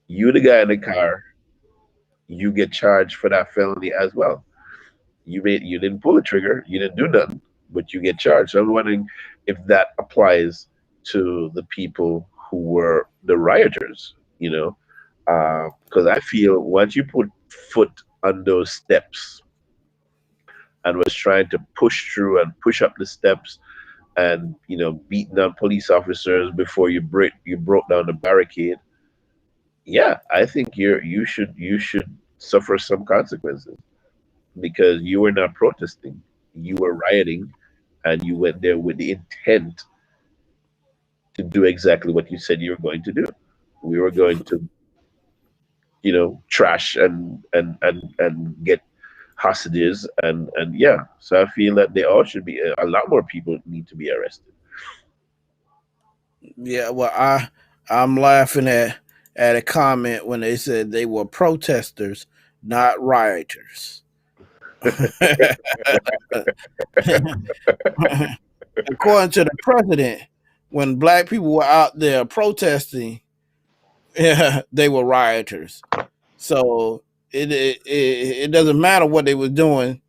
You the guy in the car, you get charged for that felony as well. You didn't pull the trigger, you didn't do nothing, but you get charged. So I'm wondering if that applies to the people who were the rioters, because I feel once you put foot on those steps and was trying to push through and push up the steps and beating down police officers before you broke down the barricade. Yeah, I think you should suffer some consequences because you were not protesting, you were rioting, and you went there with the intent to do exactly what you said you were going to do. We were going to trash and get hostages and yeah. So I feel that they all should be a lot more people need to be arrested. Yeah, well, I'm laughing at a comment when they said they were protesters, not rioters. According to the president, when black people were out there protesting, yeah, they were rioters. So it doesn't matter what they was doing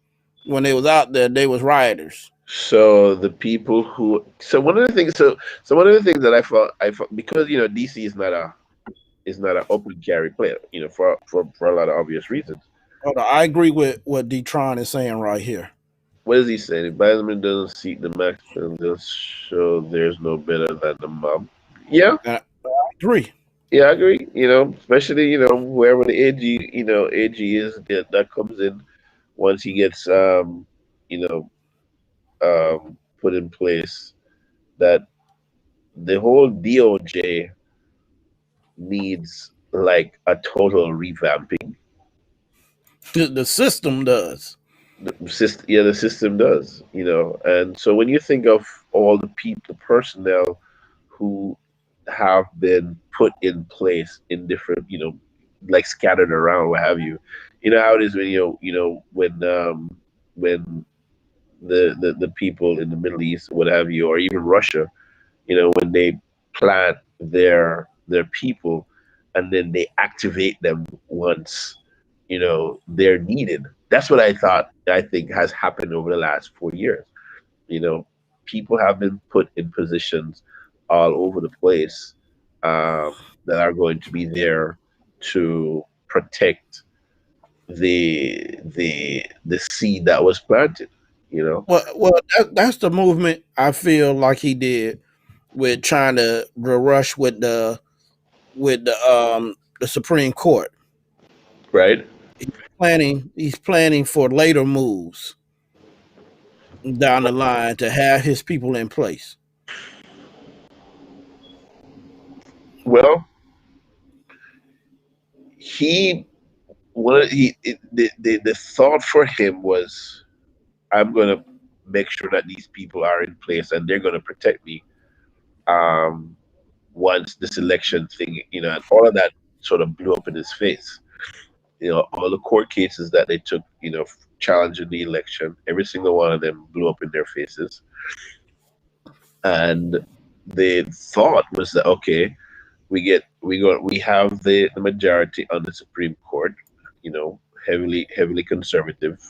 when they was out there; they was rioters. So the people who so one of the things that I thought because DC is not an open carry player, for a lot of obvious reasons. Hold on, I agree with what Detron is saying right here. What does he say? The Biden doesn't seek the maximum, just show there's no better than the mob. Yeah, I agree. yeah, I agree. Especially wherever the AG is that comes in once he gets you know put in place. That the whole DOJ needs like a total revamping. The system does. The system does, and so when you think of all the people, the personnel who have been put in place in different, like scattered around, what have you. You know how it is when when the people in the Middle East, what have you, or even Russia, when they plant their people and then they activate them once they're needed. That's what I think has happened over the last 4 years. you know People have been put in positions all over the place, um, that are going to be there to protect the seed that was planted you know Well, that's the movement I feel like he did with trying to rush with the Supreme Court. right. He's planning for later moves down the line to have his people in place. Well, he what he it, the thought for him was, I'm going to make sure that these people are in place and they're going to protect me, um, once this election thing, and all of that sort of blew up in his face. All the court cases that they took, challenging the election, every single one of them blew up in their faces. And the thought was that, okay, we have the majority on the Supreme Court, heavily conservative.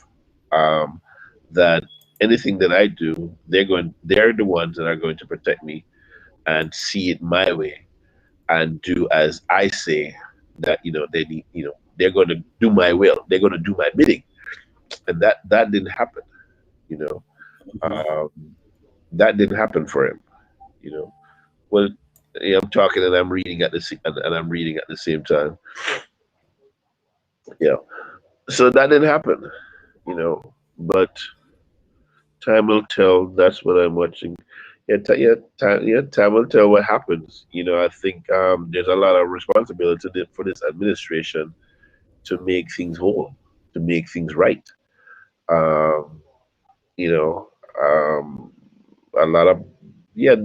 Um, that anything that I do, they're the ones that are going to protect me and see it my way and do as I say. That they need, they're going to do my will. They're going to do my bidding, and that didn't happen. You know, Mhm. um, that didn't happen for him. You know, well, I'm talking and I'm reading and I'm reading at the same time. Yeah, so that didn't happen. But time will tell. That's what I'm watching. Time will tell what happens. I think there's a lot of responsibility for this administration to make things whole, to make things right. Um, you know, um, a lot of yeah.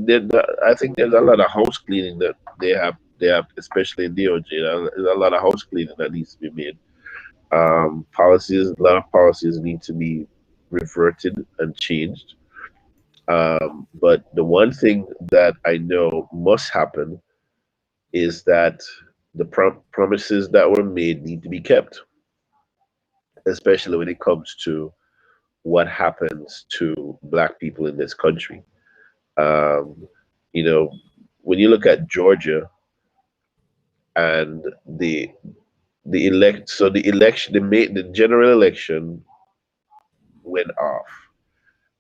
I think there's a lot of house cleaning that they have, especially in DOJ. There's a lot of house cleaning that needs to be made. A lot of policies need to be reverted and changed. But the one thing that I know must happen is that the promises that were made need to be kept, especially when it comes to what happens to Black people in this country. Um, you know, when you look at Georgia and the election, the general election went off,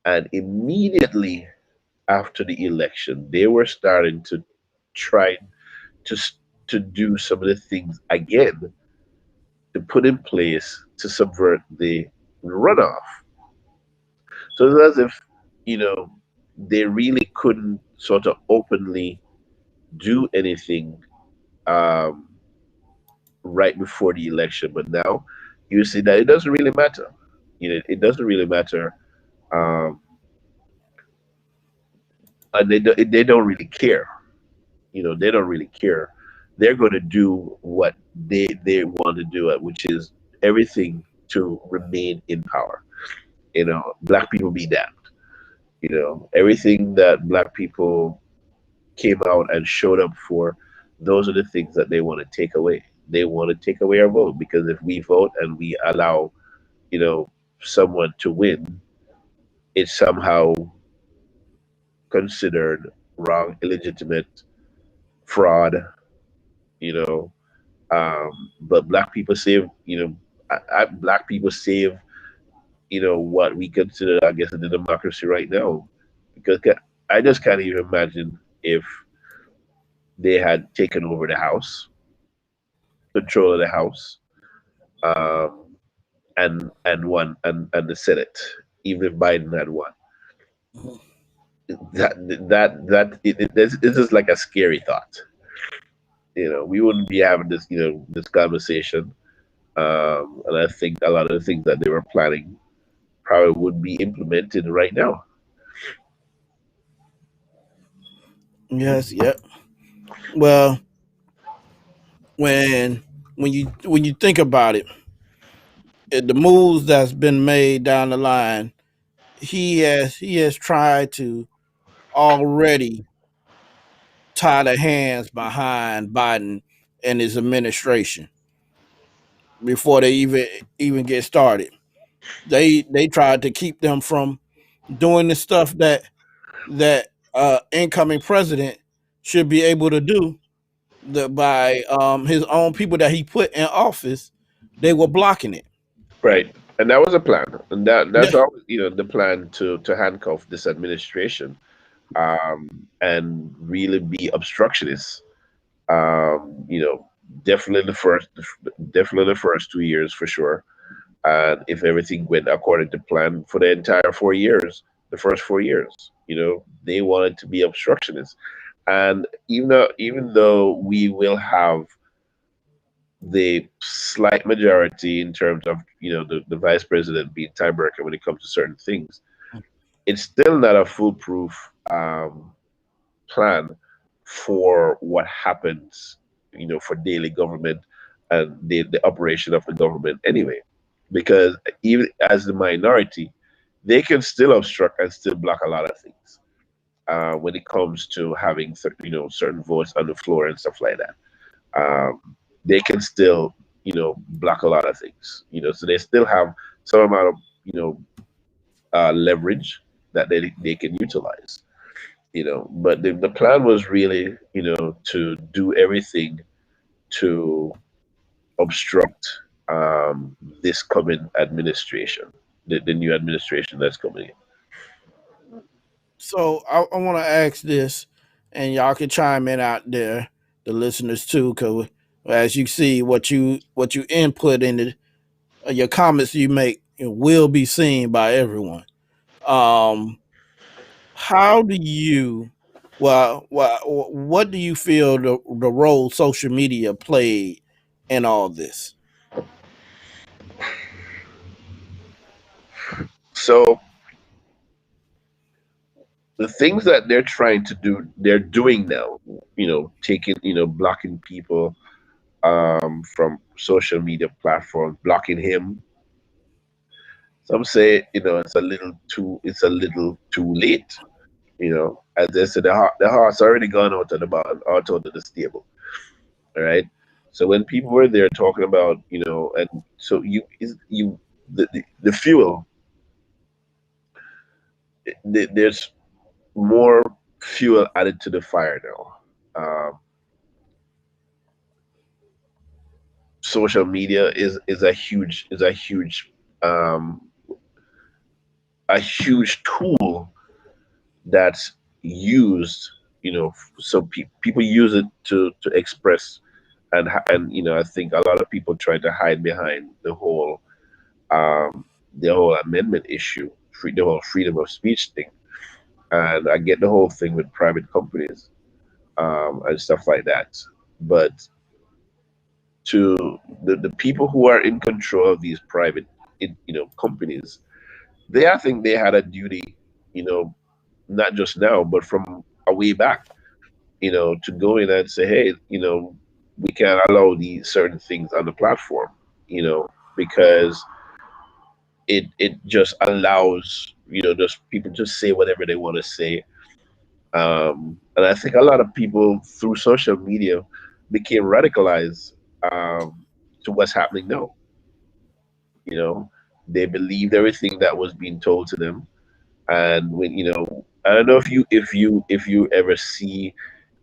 and immediately after the election, they were starting to try to to do some of the things again to put in place to subvert the runoff. So it's as if you know they really couldn't sort of openly do anything, um, right before the election, but now you see that it doesn't really matter. It doesn't really matter, um, and they don't really care. They don't really care. They're going to do what they want to do, which is everything to remain in power. Black people be damned. Everything that black people came out and showed up for, those are the things that they want to take away. They want to take away our vote because if we vote and we allow, you know, someone to win, it's somehow considered wrong, illegitimate, fraud, you know. But black people save, black people save, what we consider, I guess, the democracy right now. Because I just can't even imagine if they had taken over the house, control of the house, um, and won, and the Senate, even if Biden had won. Mhm. This is like a scary thought. We wouldn't be having this conversation. And I think a lot of the things that they were planning probably would be implemented right now. Yes, yep. Well, when when you think about it, the moves that's been made down the line, he has tried to already tie the hands behind Biden and his administration before they even get started. They tried to keep them from doing the stuff that incoming president should be able to do by his own people that he put in office. They were blocking it. Right. And that was a plan. And Yeah. that's always, the plan to handcuff this administration, and really be obstructionists. Um, you know, definitely the first 2 years for sure. And if everything went according to plan for the entire 4 years, the first 4 years, they wanted to be obstructionists. And even though we will have the slight majority in terms of the vice president being tiebreaker when it comes to certain things, it's still not a foolproof plan for what happens, for daily government and the operation of the government anyway. Because even as the minority, they can still obstruct and still block a lot of things when it comes to having certain votes on the floor and stuff like that. They can still block a lot of things. So they still have some amount of leverage that they can utilize. But the plan was really to do everything to obstruct this coming administration, the new administration that's coming in. So I want to ask this, and y'all can chime in out there, the listeners too, because as you see, what you input in it, your comments you make will be seen by everyone. Um, how do you, what do you feel the role social media played in all this? So the things that they're trying to do, they're doing now. Taking, blocking people from social media platforms, blocking him. Some say, it's a little too late. As they said, the horse already gone out of the stable. All right. So when people were there talking about, and so the fuel, there's more fuel added to the fire now. Social media um, a huge tool that's used. So people use it to express, and I think a lot of people try to hide behind um, the whole amendment issue, the whole freedom of speech thing, and I get the whole thing with private companies and stuff like that. But to the people who are in control of these private, companies. They, I think they had a duty, you know, not just now, but from a way back, to go in and say, hey, we can't allow these certain things on the platform, because it just allows, just people just say whatever they want to say. And I think a lot of people through social media became radicalized, to what's happening now. You know, they believed everything that was being told to them. And when, I don't know if you ever see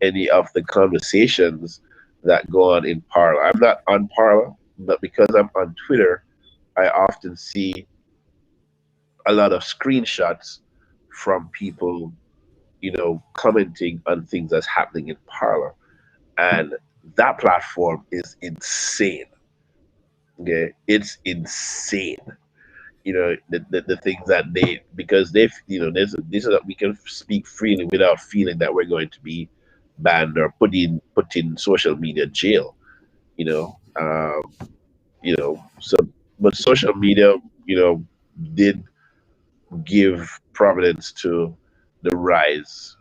any of the conversations that go on in Parler. I'm not on Parler, but because I'm on Twitter, I often see a lot of screenshots from people, commenting on things that's happening in Parler. And that platform is insane. Okay, it's insane. The things that they, because they've, there's this is that we can speak freely without feeling that we're going to be banned or put in social media jail. You know, so, but social media, did give prominence to the rise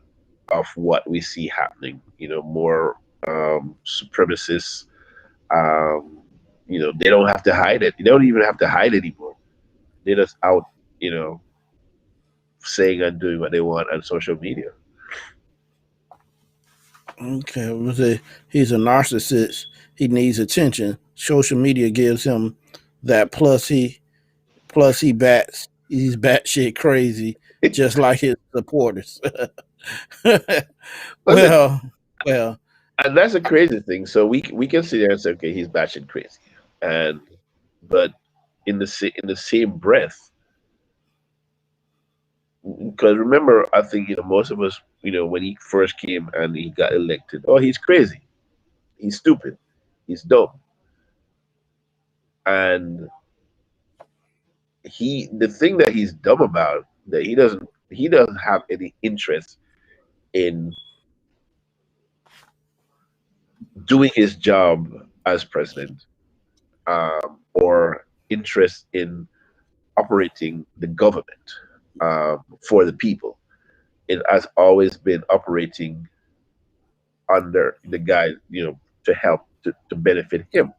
of what we see happening. More supremacists. They don't have to hide it. They don't even have to hide anymore. They're just out, you know, saying and doing what they want on social media. Okay, he's a narcissist. He needs attention. Social media gives him that. Plus he bats. He's batshit crazy, just like his supporters. Listen, well, well, and that's a crazy thing. So we can sit there and say, okay, he's batshit crazy, and but in the same breath, because remember, I think most of us, when he first came and he got elected, oh, he's crazy, he's stupid, he's dumb, and the thing that he's dumb about, that he doesn't have any interest in doing his job as president, or interest in operating the government, for the people. It has always been operating under the guy, to help to benefit him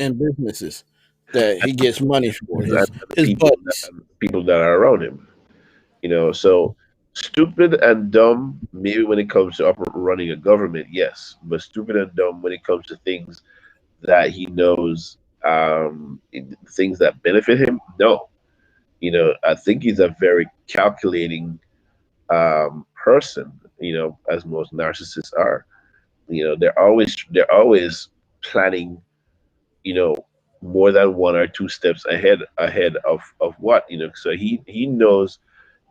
and businesses that he gets money for and the his buddies. people that are around him. So stupid and dumb, maybe when it comes to running a government, yes, but stupid and dumb when it comes to things that he knows, things that benefit him, no. I think he's a very calculating, person, as most narcissists are. They're always planning, you know more than one or two steps ahead of what, so he knows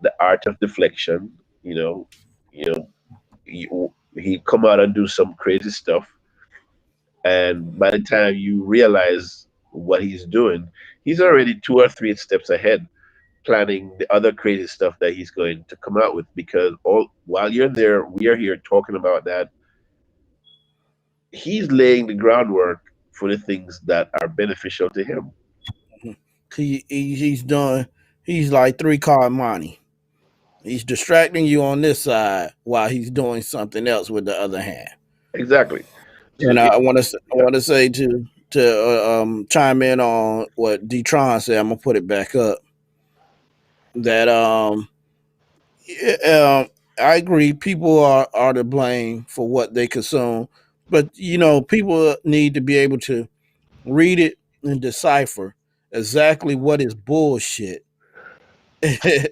the art of deflection. You know he come out and do some crazy stuff, and by the time you realize what he's doing, he's already two or three steps ahead, planning the other crazy stuff that he's going to come out with. Because all while you're there, we are here talking about that. He's laying the groundwork for the things that are beneficial to him. He's done. He's like three card money. He's distracting you on this side while he's doing something else with the other hand. Exactly. So And yeah, I want to say to chime in on what Detron said. I'm gonna put it back up. That yeah, I agree. People are to blame for what they consume, but people need to be able to read it and decipher exactly what is bullshit and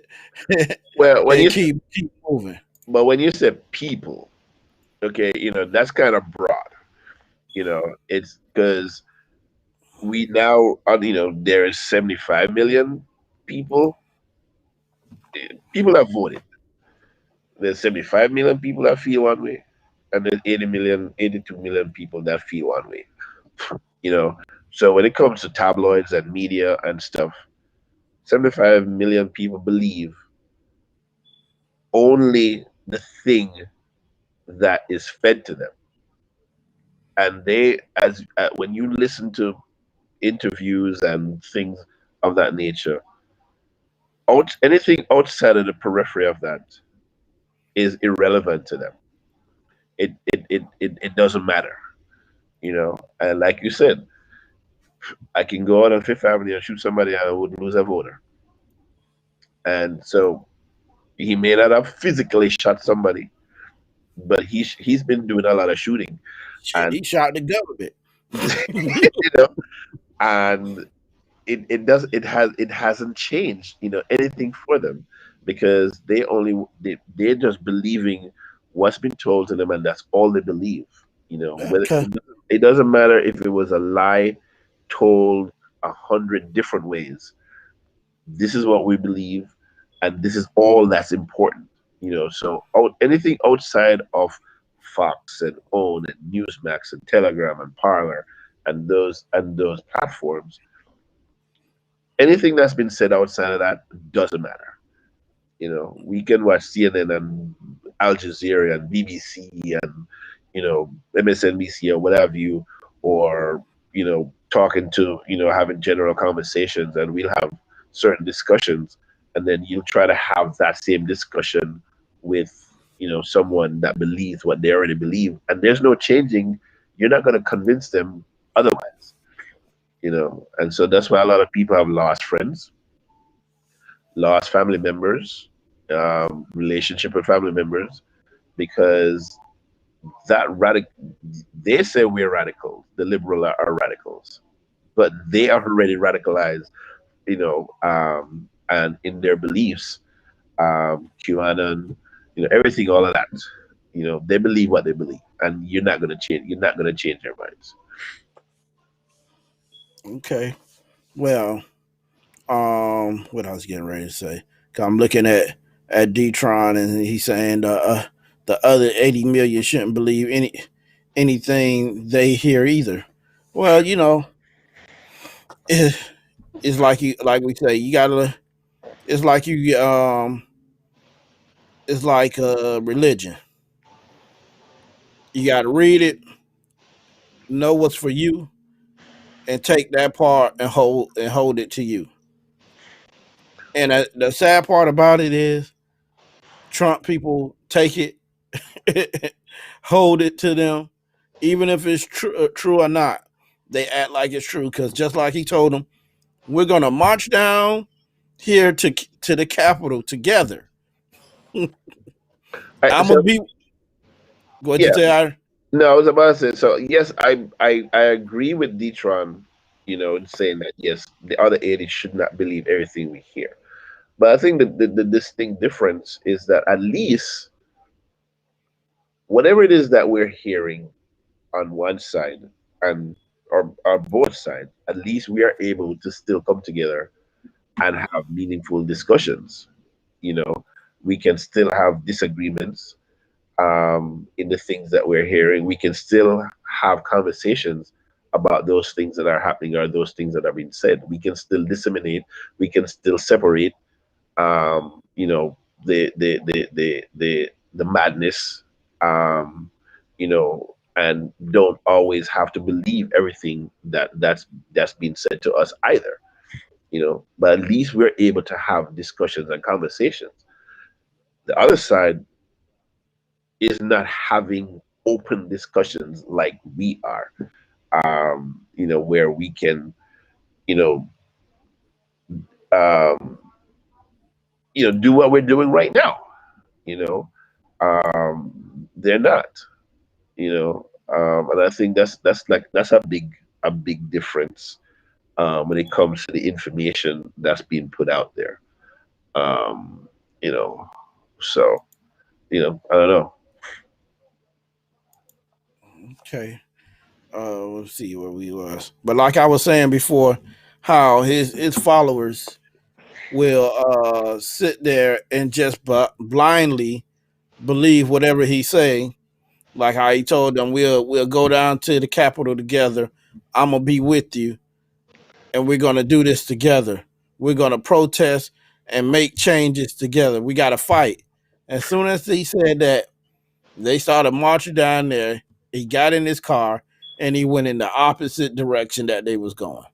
well, when you keep moving. but when you say people, okay, that's kind of broad. It's because we now, there is 75 million people. People have voted. There's 75 million people that feel one way, and there's 82 million people that feel one way. You know, so when it comes to tabloids and media and stuff, 75 million people believe only the thing that is fed to them. And they, as when you listen to interviews and things of that nature, anything outside of the periphery of that is irrelevant to them. It doesn't matter, you know. And like you said, I can go out on Fifth Avenue and shoot somebody and I would lose a voter. And so he may not have physically shot somebody, but he's been doing a lot of shooting, Shit, and he shot the government. you know, and it hasn't changed, anything for them, because they're just believing what's been told to them, and that's all they believe. Whether Okay. it doesn't matter if it was a lie told 100 different ways. This is what we believe, and this is all that's important. So anything outside of Fox and OWN and Newsmax and Telegram and Parler and those platforms, anything that's been said outside of that doesn't matter. We can watch CNN and Al Jazeera and BBC and MSNBC or whatever you, or talking to having general conversations, and we'll have certain discussions, and then you try to have that same discussion with someone that believes what they already believe, and there's no changing. You're not going to convince them otherwise. And so that's why a lot of people have lost friends, lost family members, relationship with family members, because that radical, they say we're radicals, the liberal are radicals, but they are already radicalized, and in their beliefs, QAnon, everything, all of that. They believe what they believe, and you're not gonna change their minds. Okay. Well, what I was getting ready to say. 'Cause I'm looking at Detron, and he's saying the other 80 million shouldn't believe anything they hear either. Well, it, it's like we say, you gotta. It's like it's like religion. You gotta read it, know what's for you, and take that part and hold it to you. And the sad part about it is, Trump people take it, hold it to them, even if it's true or not. They act like it's true because just like he told them, we're gonna march down here to the Capitol together. All right, I'm so gonna be. What you yeah, say? I no, I was about to say. So yes, I agree with Detron, in saying that yes, the other 80 should not believe everything we hear. But I think the distinct difference is that at least whatever it is that we're hearing on one side and or both sides, at least we are able to still come together and have meaningful discussions. You know, we can still have disagreements in the things that we're hearing. We can still have conversations about those things that are happening or those things that are being said. We can still disseminate. We can still separate. You know, the madness. And don't always have to believe everything that's being said to us either. But at least we're able to have discussions and conversations. The other side is not having open discussions like we are, where we can, you know, um, do what we're doing right now. You know, they're not, and I think that's a big difference when it comes to the information that's being put out there. Um, you know, so I don't know. okay. Let's see where we was. But like I was saying before, how his followers will sit there and just blindly believe whatever he say. Like how he told them, we'll go down to the Capitol together. I'm gonna be with you, and we're gonna do this together. We're gonna protest and make changes together. We got to fight. As soon as he said that, they started marching down there. He got in his car and he went in the opposite direction that they was going.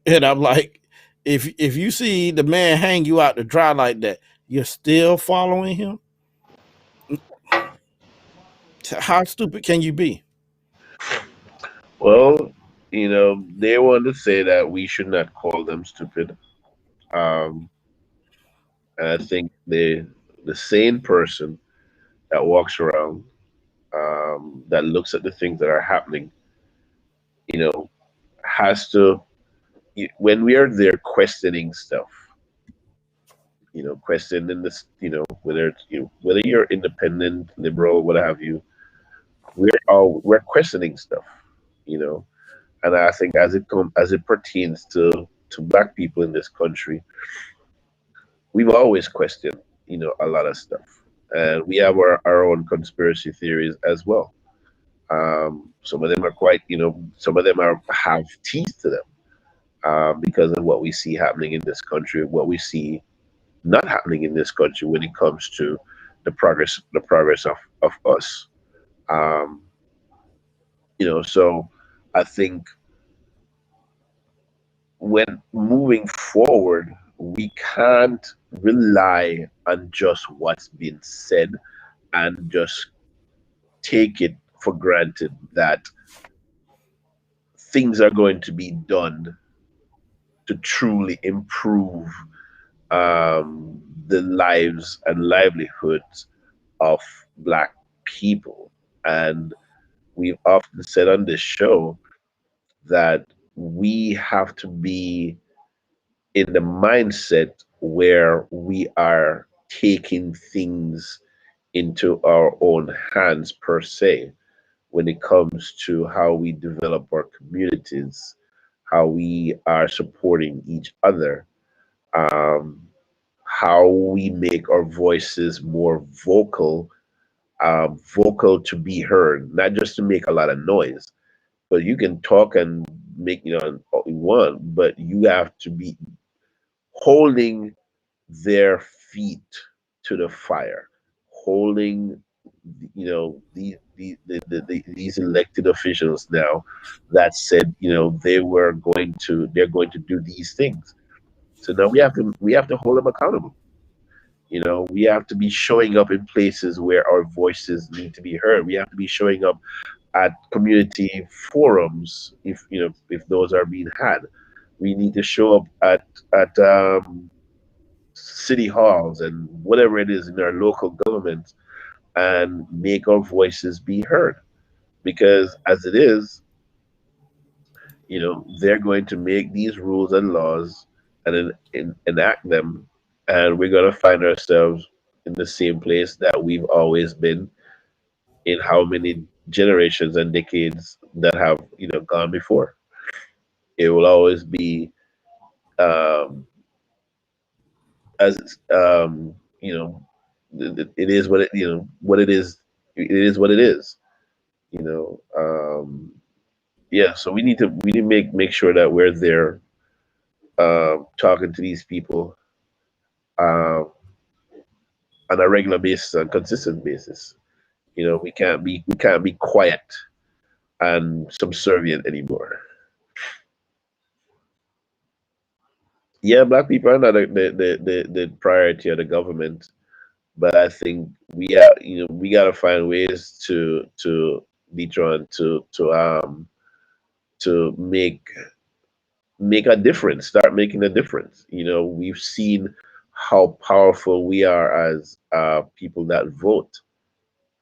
And I'm like, if you see the man hang you out to dry like that, you're still following him. How stupid can you be? Well, they want to say that we should not call them stupid. Um, and I think the sane person that walks around, that looks at the things that are happening, you know, has to, when we are there questioning stuff, questioning this, whether it's whether you're independent, liberal, what have you, we're questioning stuff, you know. And I think as it pertains to black people in this country, we've always questioned, a lot of stuff, and we have our own conspiracy theories as well. Some of them are quite, some of them are have teeth to them, because of what we see happening in this country, what we see not happening in this country when it comes to the progress of us. Um, so I think when moving forward, we can't rely on just what's been said and just take it for granted that things are going to be done to truly improve, the lives and livelihoods of Black people. And we've often said on this show that we have to be in the mindset where we are taking things into our own hands, per se, when it comes to how we develop our communities, how we are supporting each other, um, how we make our voices more vocal, vocal to be heard, not just to make a lot of noise. But you can talk and make, all you want, but you have to be holding their feet to the fire, holding, these elected officials now that said, they're going to do these things. So now we have to hold them accountable. We have to be showing up in places where our voices need to be heard. We have to be showing up at community forums, if those are being had. We need to show up at city halls and whatever it is in our local government, and make our voices be heard. Because as it is, they're going to make these rules and laws and enact them, and we're going to find ourselves in the same place that we've always been in how many generations and decades that have gone before. It will always be, um, as you know it is what what it is. It is what it is. you know um yeah, so we need to make sure that we're there, talking to these people, um on a regular basis, on consistent basis. We can't be quiet and subservient anymore. Yeah, black people are not the priority of the government, but I think we gotta find ways to be drawn to make a difference, start making a difference. We've seen how powerful we are as, people that vote.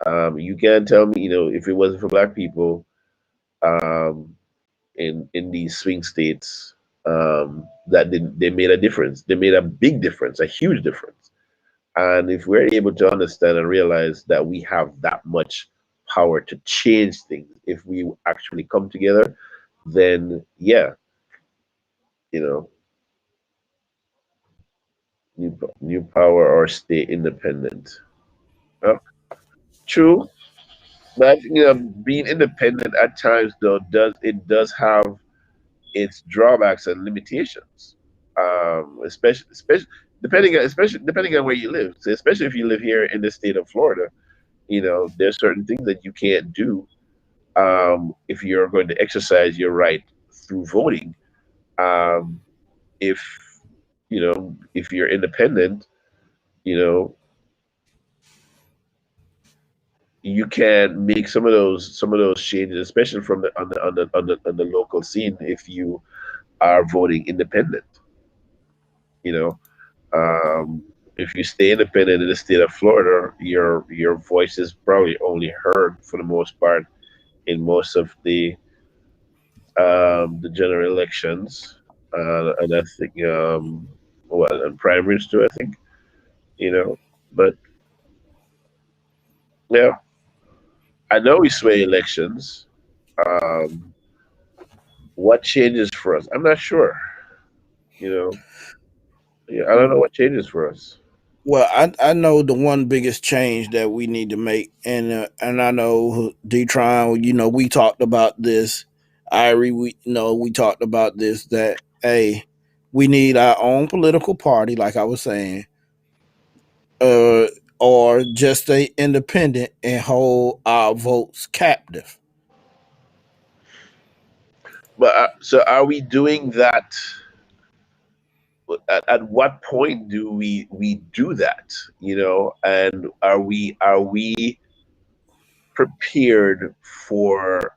You can't tell me, if it wasn't for black people, um, in these swing states, that they made a difference. They made a big difference, a huge difference. And if we're able to understand and realize that we have that much power to change things, if we actually come together, then yeah, you know, new power or stay independent. Uh, True, but I think, being independent at times, though, does have its drawbacks and limitations. Especially depending on where you live. So especially if you live here in the state of Florida, there's certain things that you can't do, if you're going to exercise your right through voting. Um, if if you're independent, you know, you can make some of those changes, especially from the on the local scene. If you are voting independent, you know, um, if you stay independent in the state of Florida, your voice is probably only heard for the most part in most of the general elections, and I think well, and primaries too. I think but yeah, I know we sway elections. Um, what changes for us? I'm not sure. You know, yeah, I don't know what changes for us. Well, I know the one biggest change that we need to make, and I know Detron. We talked about this. Irie, we talked about this. That hey, we need our own political party, like I was saying, uh, or just stay independent and hold our votes captive. But so, are we doing that? At what point do we do that? And are we prepared for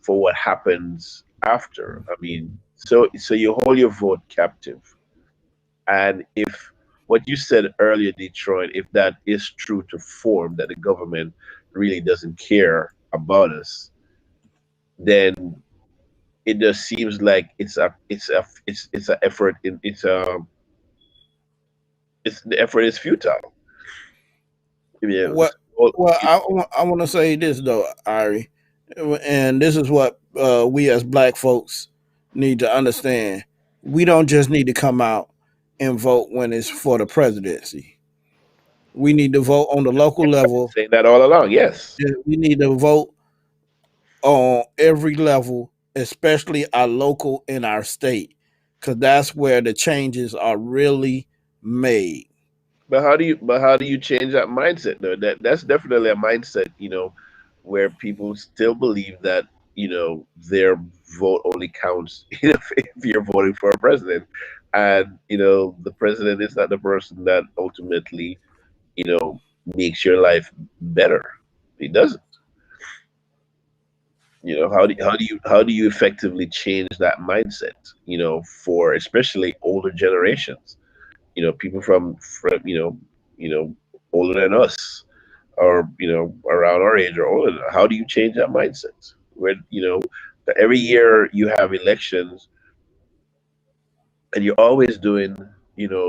what happens after? I mean, so you hold your vote captive, and if what you said earlier, Detroit, if that is true to form, that the government really doesn't care about us, then it just seems like it's a effort in it's the effort is futile. Yeah, What? Well, I want to say this though, Ari, and this is what we as Black folks need to understand. We don't just need to come out and vote when it's for the presidency. We need to vote on the local I've been level. saying that all along. Yes, Yeah, we need to vote on every level, especially our local in our state, because that's where the changes are really made. but how do you change that mindset? No, that's definitely a mindset. Where people still believe that their vote only counts if you're voting for a president, and the president is not the person that ultimately makes your life better. He doesn't. How do you effectively change that mindset? For especially older generations. People from you know older than us, or around our age or older. How do you change that mindset? Where every year you have elections, and you're always doing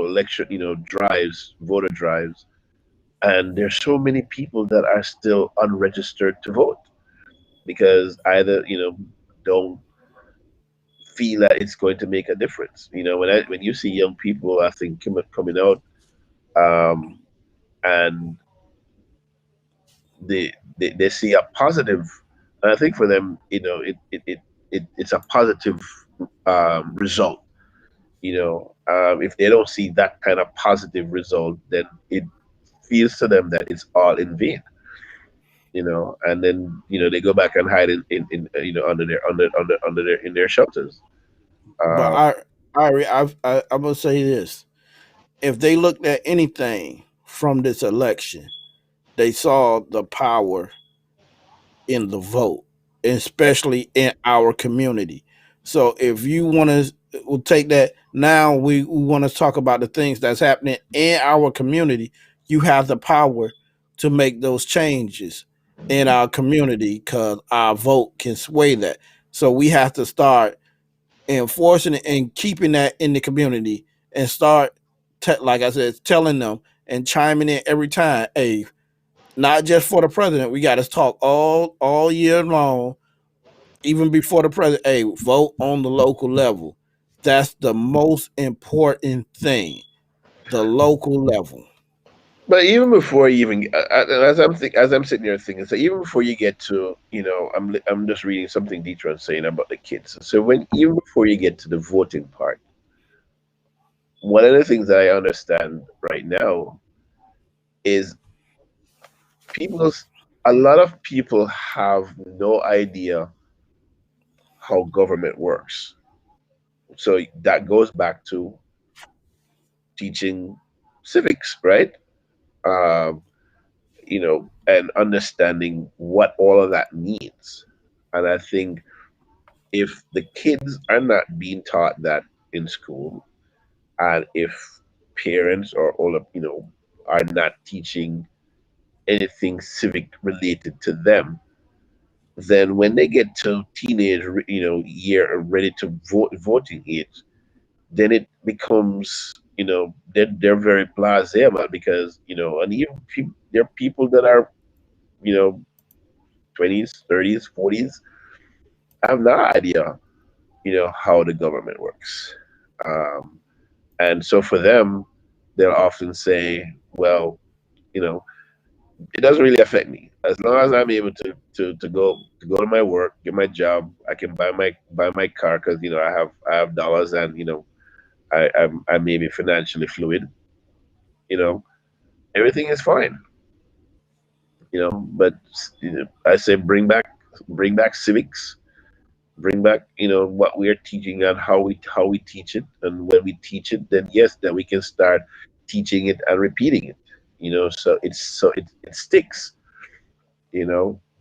election drives, voter drives, and there's so many people that are still unregistered to vote because either don't feel that it's going to make a difference. When you see young people, I think coming out, um, and they see a positive. And I think for them, it's a positive result. If they don't see that kind of positive result, then it feels to them that it's all in vain. And then they go back and hide in under their in their shelters. But Uh, I'm gonna say this: if they looked at anything from this election, they saw the power in the vote, especially in our community. So if you want to, we'll take that. Now we want to talk about the things that's happening in our community. You have the power to make those changes in our community because our vote can sway that. So we have to start enforcing it and keeping that in the community and start, like I said, telling them and chiming in every time. Hey, not just for the president. We got to talk all year long, even before the president. Hey, vote on the local level. That's the most important thing. The local level. but even before you even, as I'm sitting here thinking, so even before you get to, I'm just reading something Deetron saying about the kids. So when even before you get to the voting part, one of the things that I understand right now is people a lot of people have no idea how government works. So that goes back to teaching civics, right? Um, and understanding what all of that means. And I think if the kids are not being taught that in school, and if parents or all of are not teaching anything civic related to them, then when they get to teenage year ready to voting age, then it becomes they're very blasé about it, because and even there are people that are you know 20s, 30s, 40s have no idea how the government works. um, and so for them, they'll often say, well, you know it doesn't really affect me as long as I'm able to go to my work, get my job. I can buy my car because I have dollars, and I may be financially fluid. You know, everything is fine. But I say bring back civics, bring back what we are teaching and how we teach it, and when we teach it, then yes, then we can start teaching it and repeating it. So it sticks.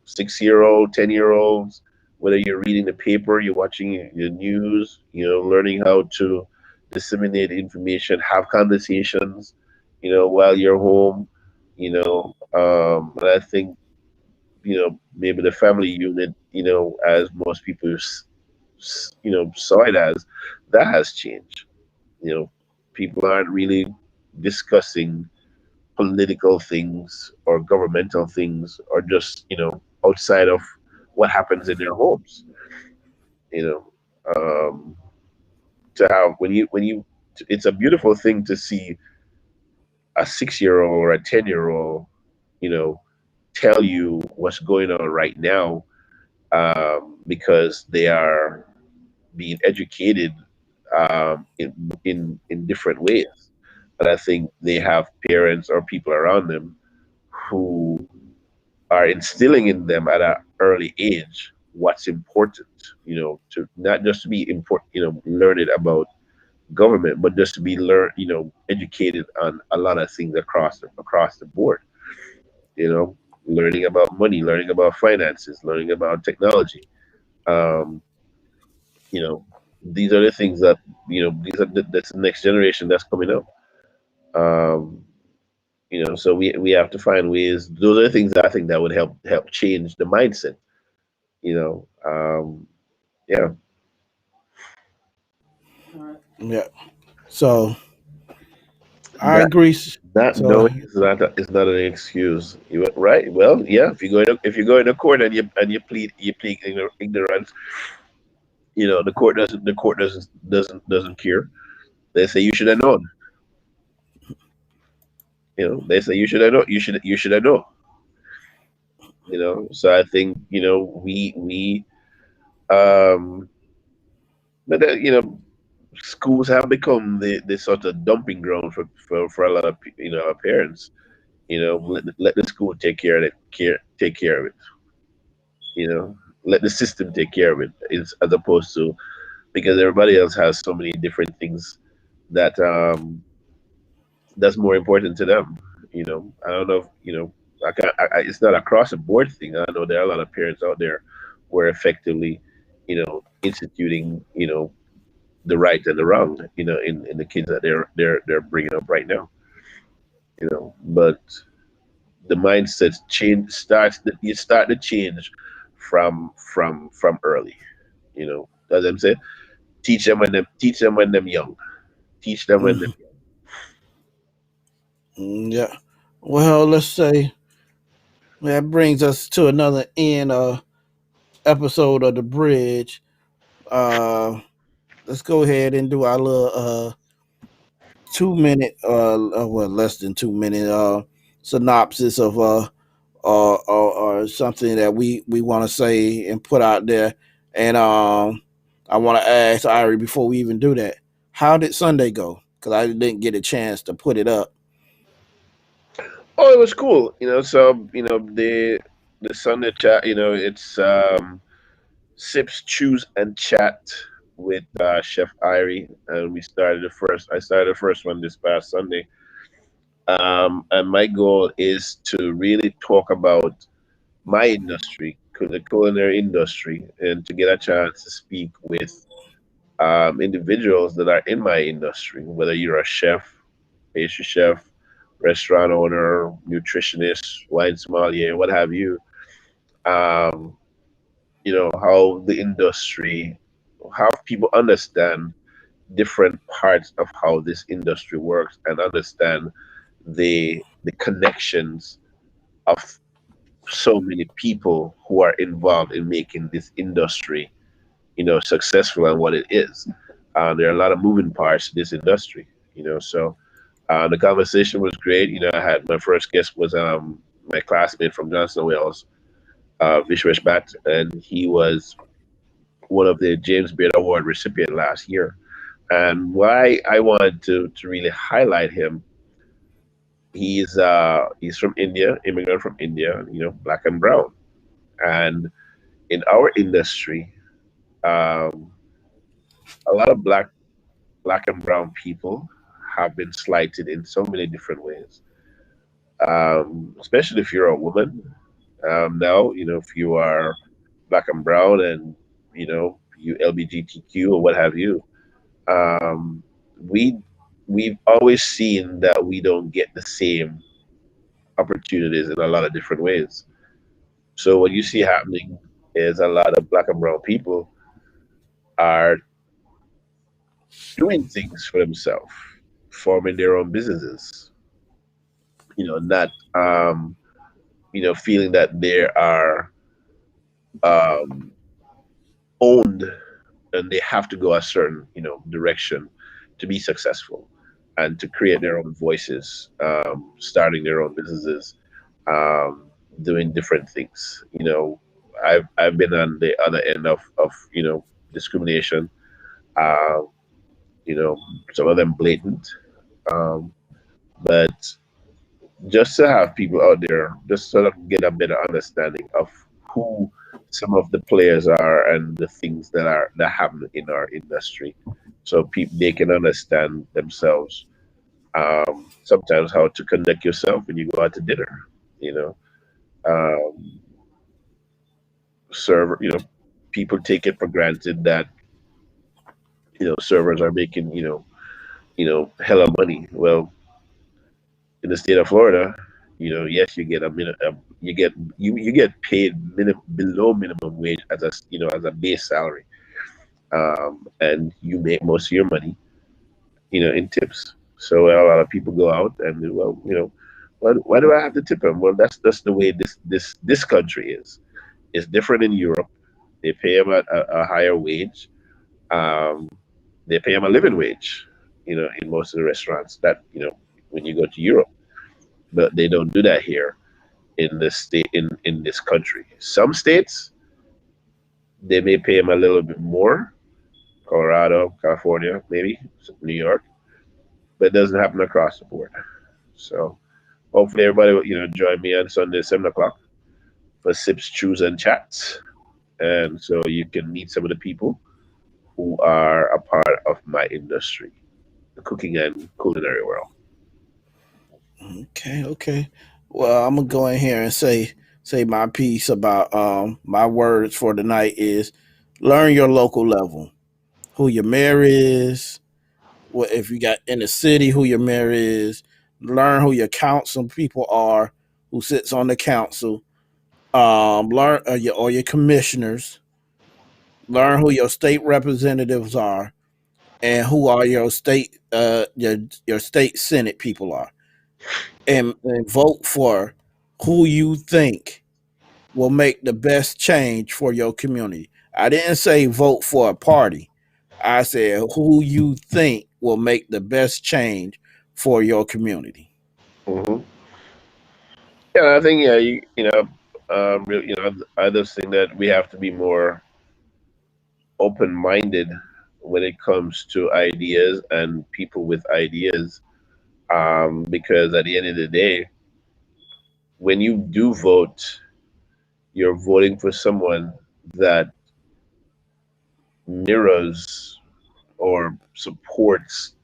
6-year-old, 10-year-olds, whether you're reading the paper, you're watching the news, learning how to disseminate information, have conversations, while you're home, and I think, maybe the family unit, as most people, saw it as, that has changed. You know, People aren't really discussing political things or governmental things, or just outside of what happens in their homes. you know um to have when you it's a beautiful thing to see a 6-year-old or a 10-year-old you know tell you what's going on right now, because they are being educated, in different ways. And I think they have parents or people around them who are instilling in them at an early age what's important, to not just to be important, learned about government, but just to be educated on a lot of things across the board. You know, Learning about money, learning about finances, learning about technology. Um, you know, these are the things that that's the next generation that's coming up. Um, so we have to find ways. Those are the things that I think that would help change the mindset. You know, yeah, Yeah. So I not agree. not So knowing is not an excuse. Right? Well, yeah. If you go in a court and you plead ignorance, the court doesn't care. They say you should have known. They say you should have known. So I think we um, but schools have become the sort of dumping ground for a lot of parents. Let the school take care of it. Let the system take care of it, as opposed to, because everybody else has so many different things that that's more important to them. I don't know if, I can't, it's not across the board thing. I know there are a lot of parents out there who are effectively instituting the right and the wrong in the kids that they're bringing up right now. But the mindset change you start to change from early. As I'm saying, teach them when them young. Teach them when them mm, yeah. Well, let's say that brings us to another end episode of the bridge. Uh, let's go ahead and do our little 2 minute, well, less than 2 minute synopsis of or something that we want to say and put out there. And I want to ask Ari before we even do that, how did Sunday go? Because I didn't get a chance to put it up. Oh, it was cool. So the Sunday chat, it's sips, choose, and chat with Chef Irie, and we started the first. I started the first one this past Sunday, and my goal is to really talk about my industry, the culinary industry, and to get a chance to speak with individuals that are in my industry, whether you're a chef, pastry chef, restaurant owner, nutritionist, wine sommelier, what have you. Um, how the industry, how people understand different parts of how this industry works and understand the connections of so many people who are involved in making this industry, successful and what it is. There are a lot of moving parts to this industry, so the conversation was great. I had my first guest was my classmate from Johnson Wales, Vishwesh Bhatt, and he was one of the James Beard Award recipient last year. And why I wanted to really highlight him, he's from India, immigrant from India, black and brown. And in our industry, um, a lot of black and brown people have been slighted in so many different ways. Especially if you're a woman. Now, if you are black and brown and you LBGTQ or what have you, um, we we've always seen that we don't get the same opportunities in a lot of different ways. So what you see happening is a lot of black and brown people are doing things for themselves, forming their own businesses. Not feeling that they are um, owned and they have to go a certain direction to be successful and to create their own voices, starting their own businesses, um, doing different things. I've been on the other end of discrimination. Uh, some of them blatant, um, but just to have people out there just sort of get a better understanding of who some of the players are and the things that happen in our industry, so people they can understand themselves. Sometimes how to conduct yourself when you go out to dinner. You know, um, server. People take it for granted that servers are making hella money. Well, in the state of Florida, yes, you get you get paid below minimum wage as as a base salary, and you make most of your money, in tips. So a lot of people go out and well, why do I have to tip them? Well, that's the way this country is. It's different in Europe. They pay them a higher wage. Um, they pay them a living wage. In most of the restaurants that when you go to Europe, but they don't do that here in this state in this country. Some states they may pay them a little bit more, Colorado, California, maybe New York, but it doesn't happen across the board. So hopefully everybody will join me on Sunday 7 o'clock for sips, chews, and chats, and so you can meet some of the people who are a part of my industry, the cooking and culinary world. Okay, okay. Well, I'm gonna go in here and say my piece about my words for tonight is learn your local level. Who your mayor is, what if you got in the city, who your mayor is, learn who your council people are, who sits on the council, learn your commissioners, learn who your state representatives are, and who are your your state senate people are, and vote for who you think will make the best change for your community. I didn't say vote for a party. I said who you think will make the best change for your community. Hmm. Yeah, I think yeah, I just think that we have to be more open-minded when it comes to ideas and people with ideas. Because at the end of the day, when you do vote, you're voting for someone that mirrors or supports,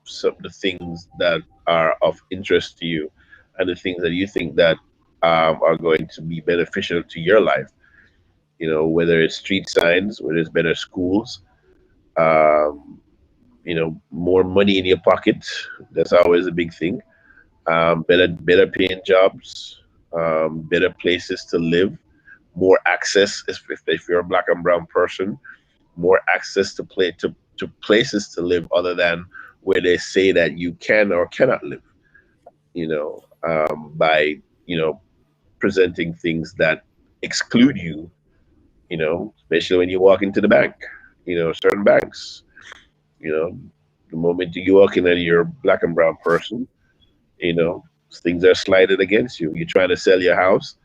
some of the things that are of interest to you, and the things that you think that are going to be beneficial to your life. Whether it's street signs, whether it's better schools, um, more money in your pocket. That's always a big thing. Better paying jobs, better places to live, more access if you're a black and brown person, more access to places to live other than where they say that you can or cannot live. By presenting things that exclude you. Especially when you walk into the bank. Certain banks. You know, the moment you walk in and you're a black and brown person, you know, things are slighted against you. You try to sell your house,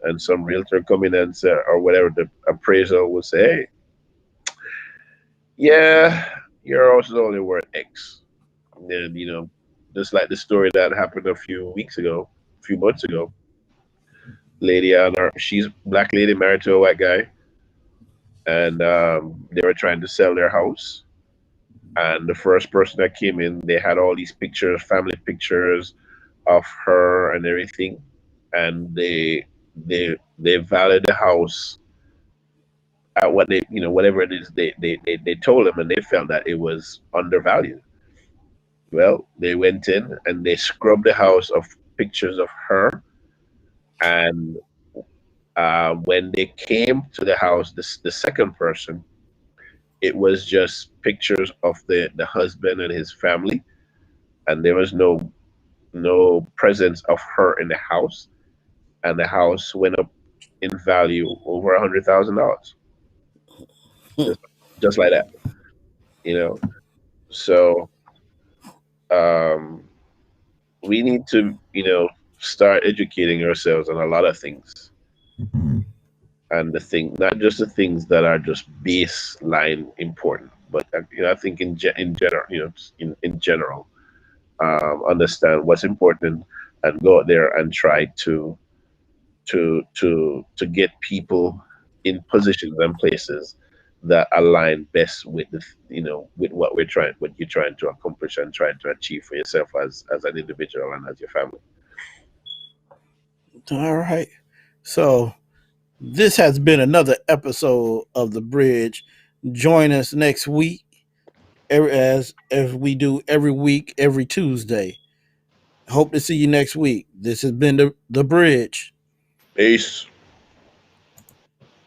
and some realtor come in and say, or whatever the appraiser will say, hey, yeah, your house is only worth X. And then, just like the story that happened a few weeks ago, a few months ago, lady on her, she's black lady married to a white guy, and they were trying to sell their house. And the first person that came in, they had all these pictures, family pictures of her and everything, and they valued the house at what whatever it is they told them, and they felt that it was undervalued. Well, they went in and they scrubbed the house of pictures of her, and when they came to the house, the second person, it was just pictures of the husband and his family, and there was no presence of her in the house, and the house went up in value over $100,000, just just like that, you know. So um, we need to, start educating ourselves on a lot of things, and not just the things that are just baseline important, but I think in general, in general, understand what's important, and go out there and try to get people in positions and places that align best with with what you're trying to accomplish and trying to achieve for yourself as an individual and as your family. All right. So this has been another episode of The Bridge. Join us next week, as we do every week, every Tuesday. Hope to see you next week. This has been The Bridge. Peace.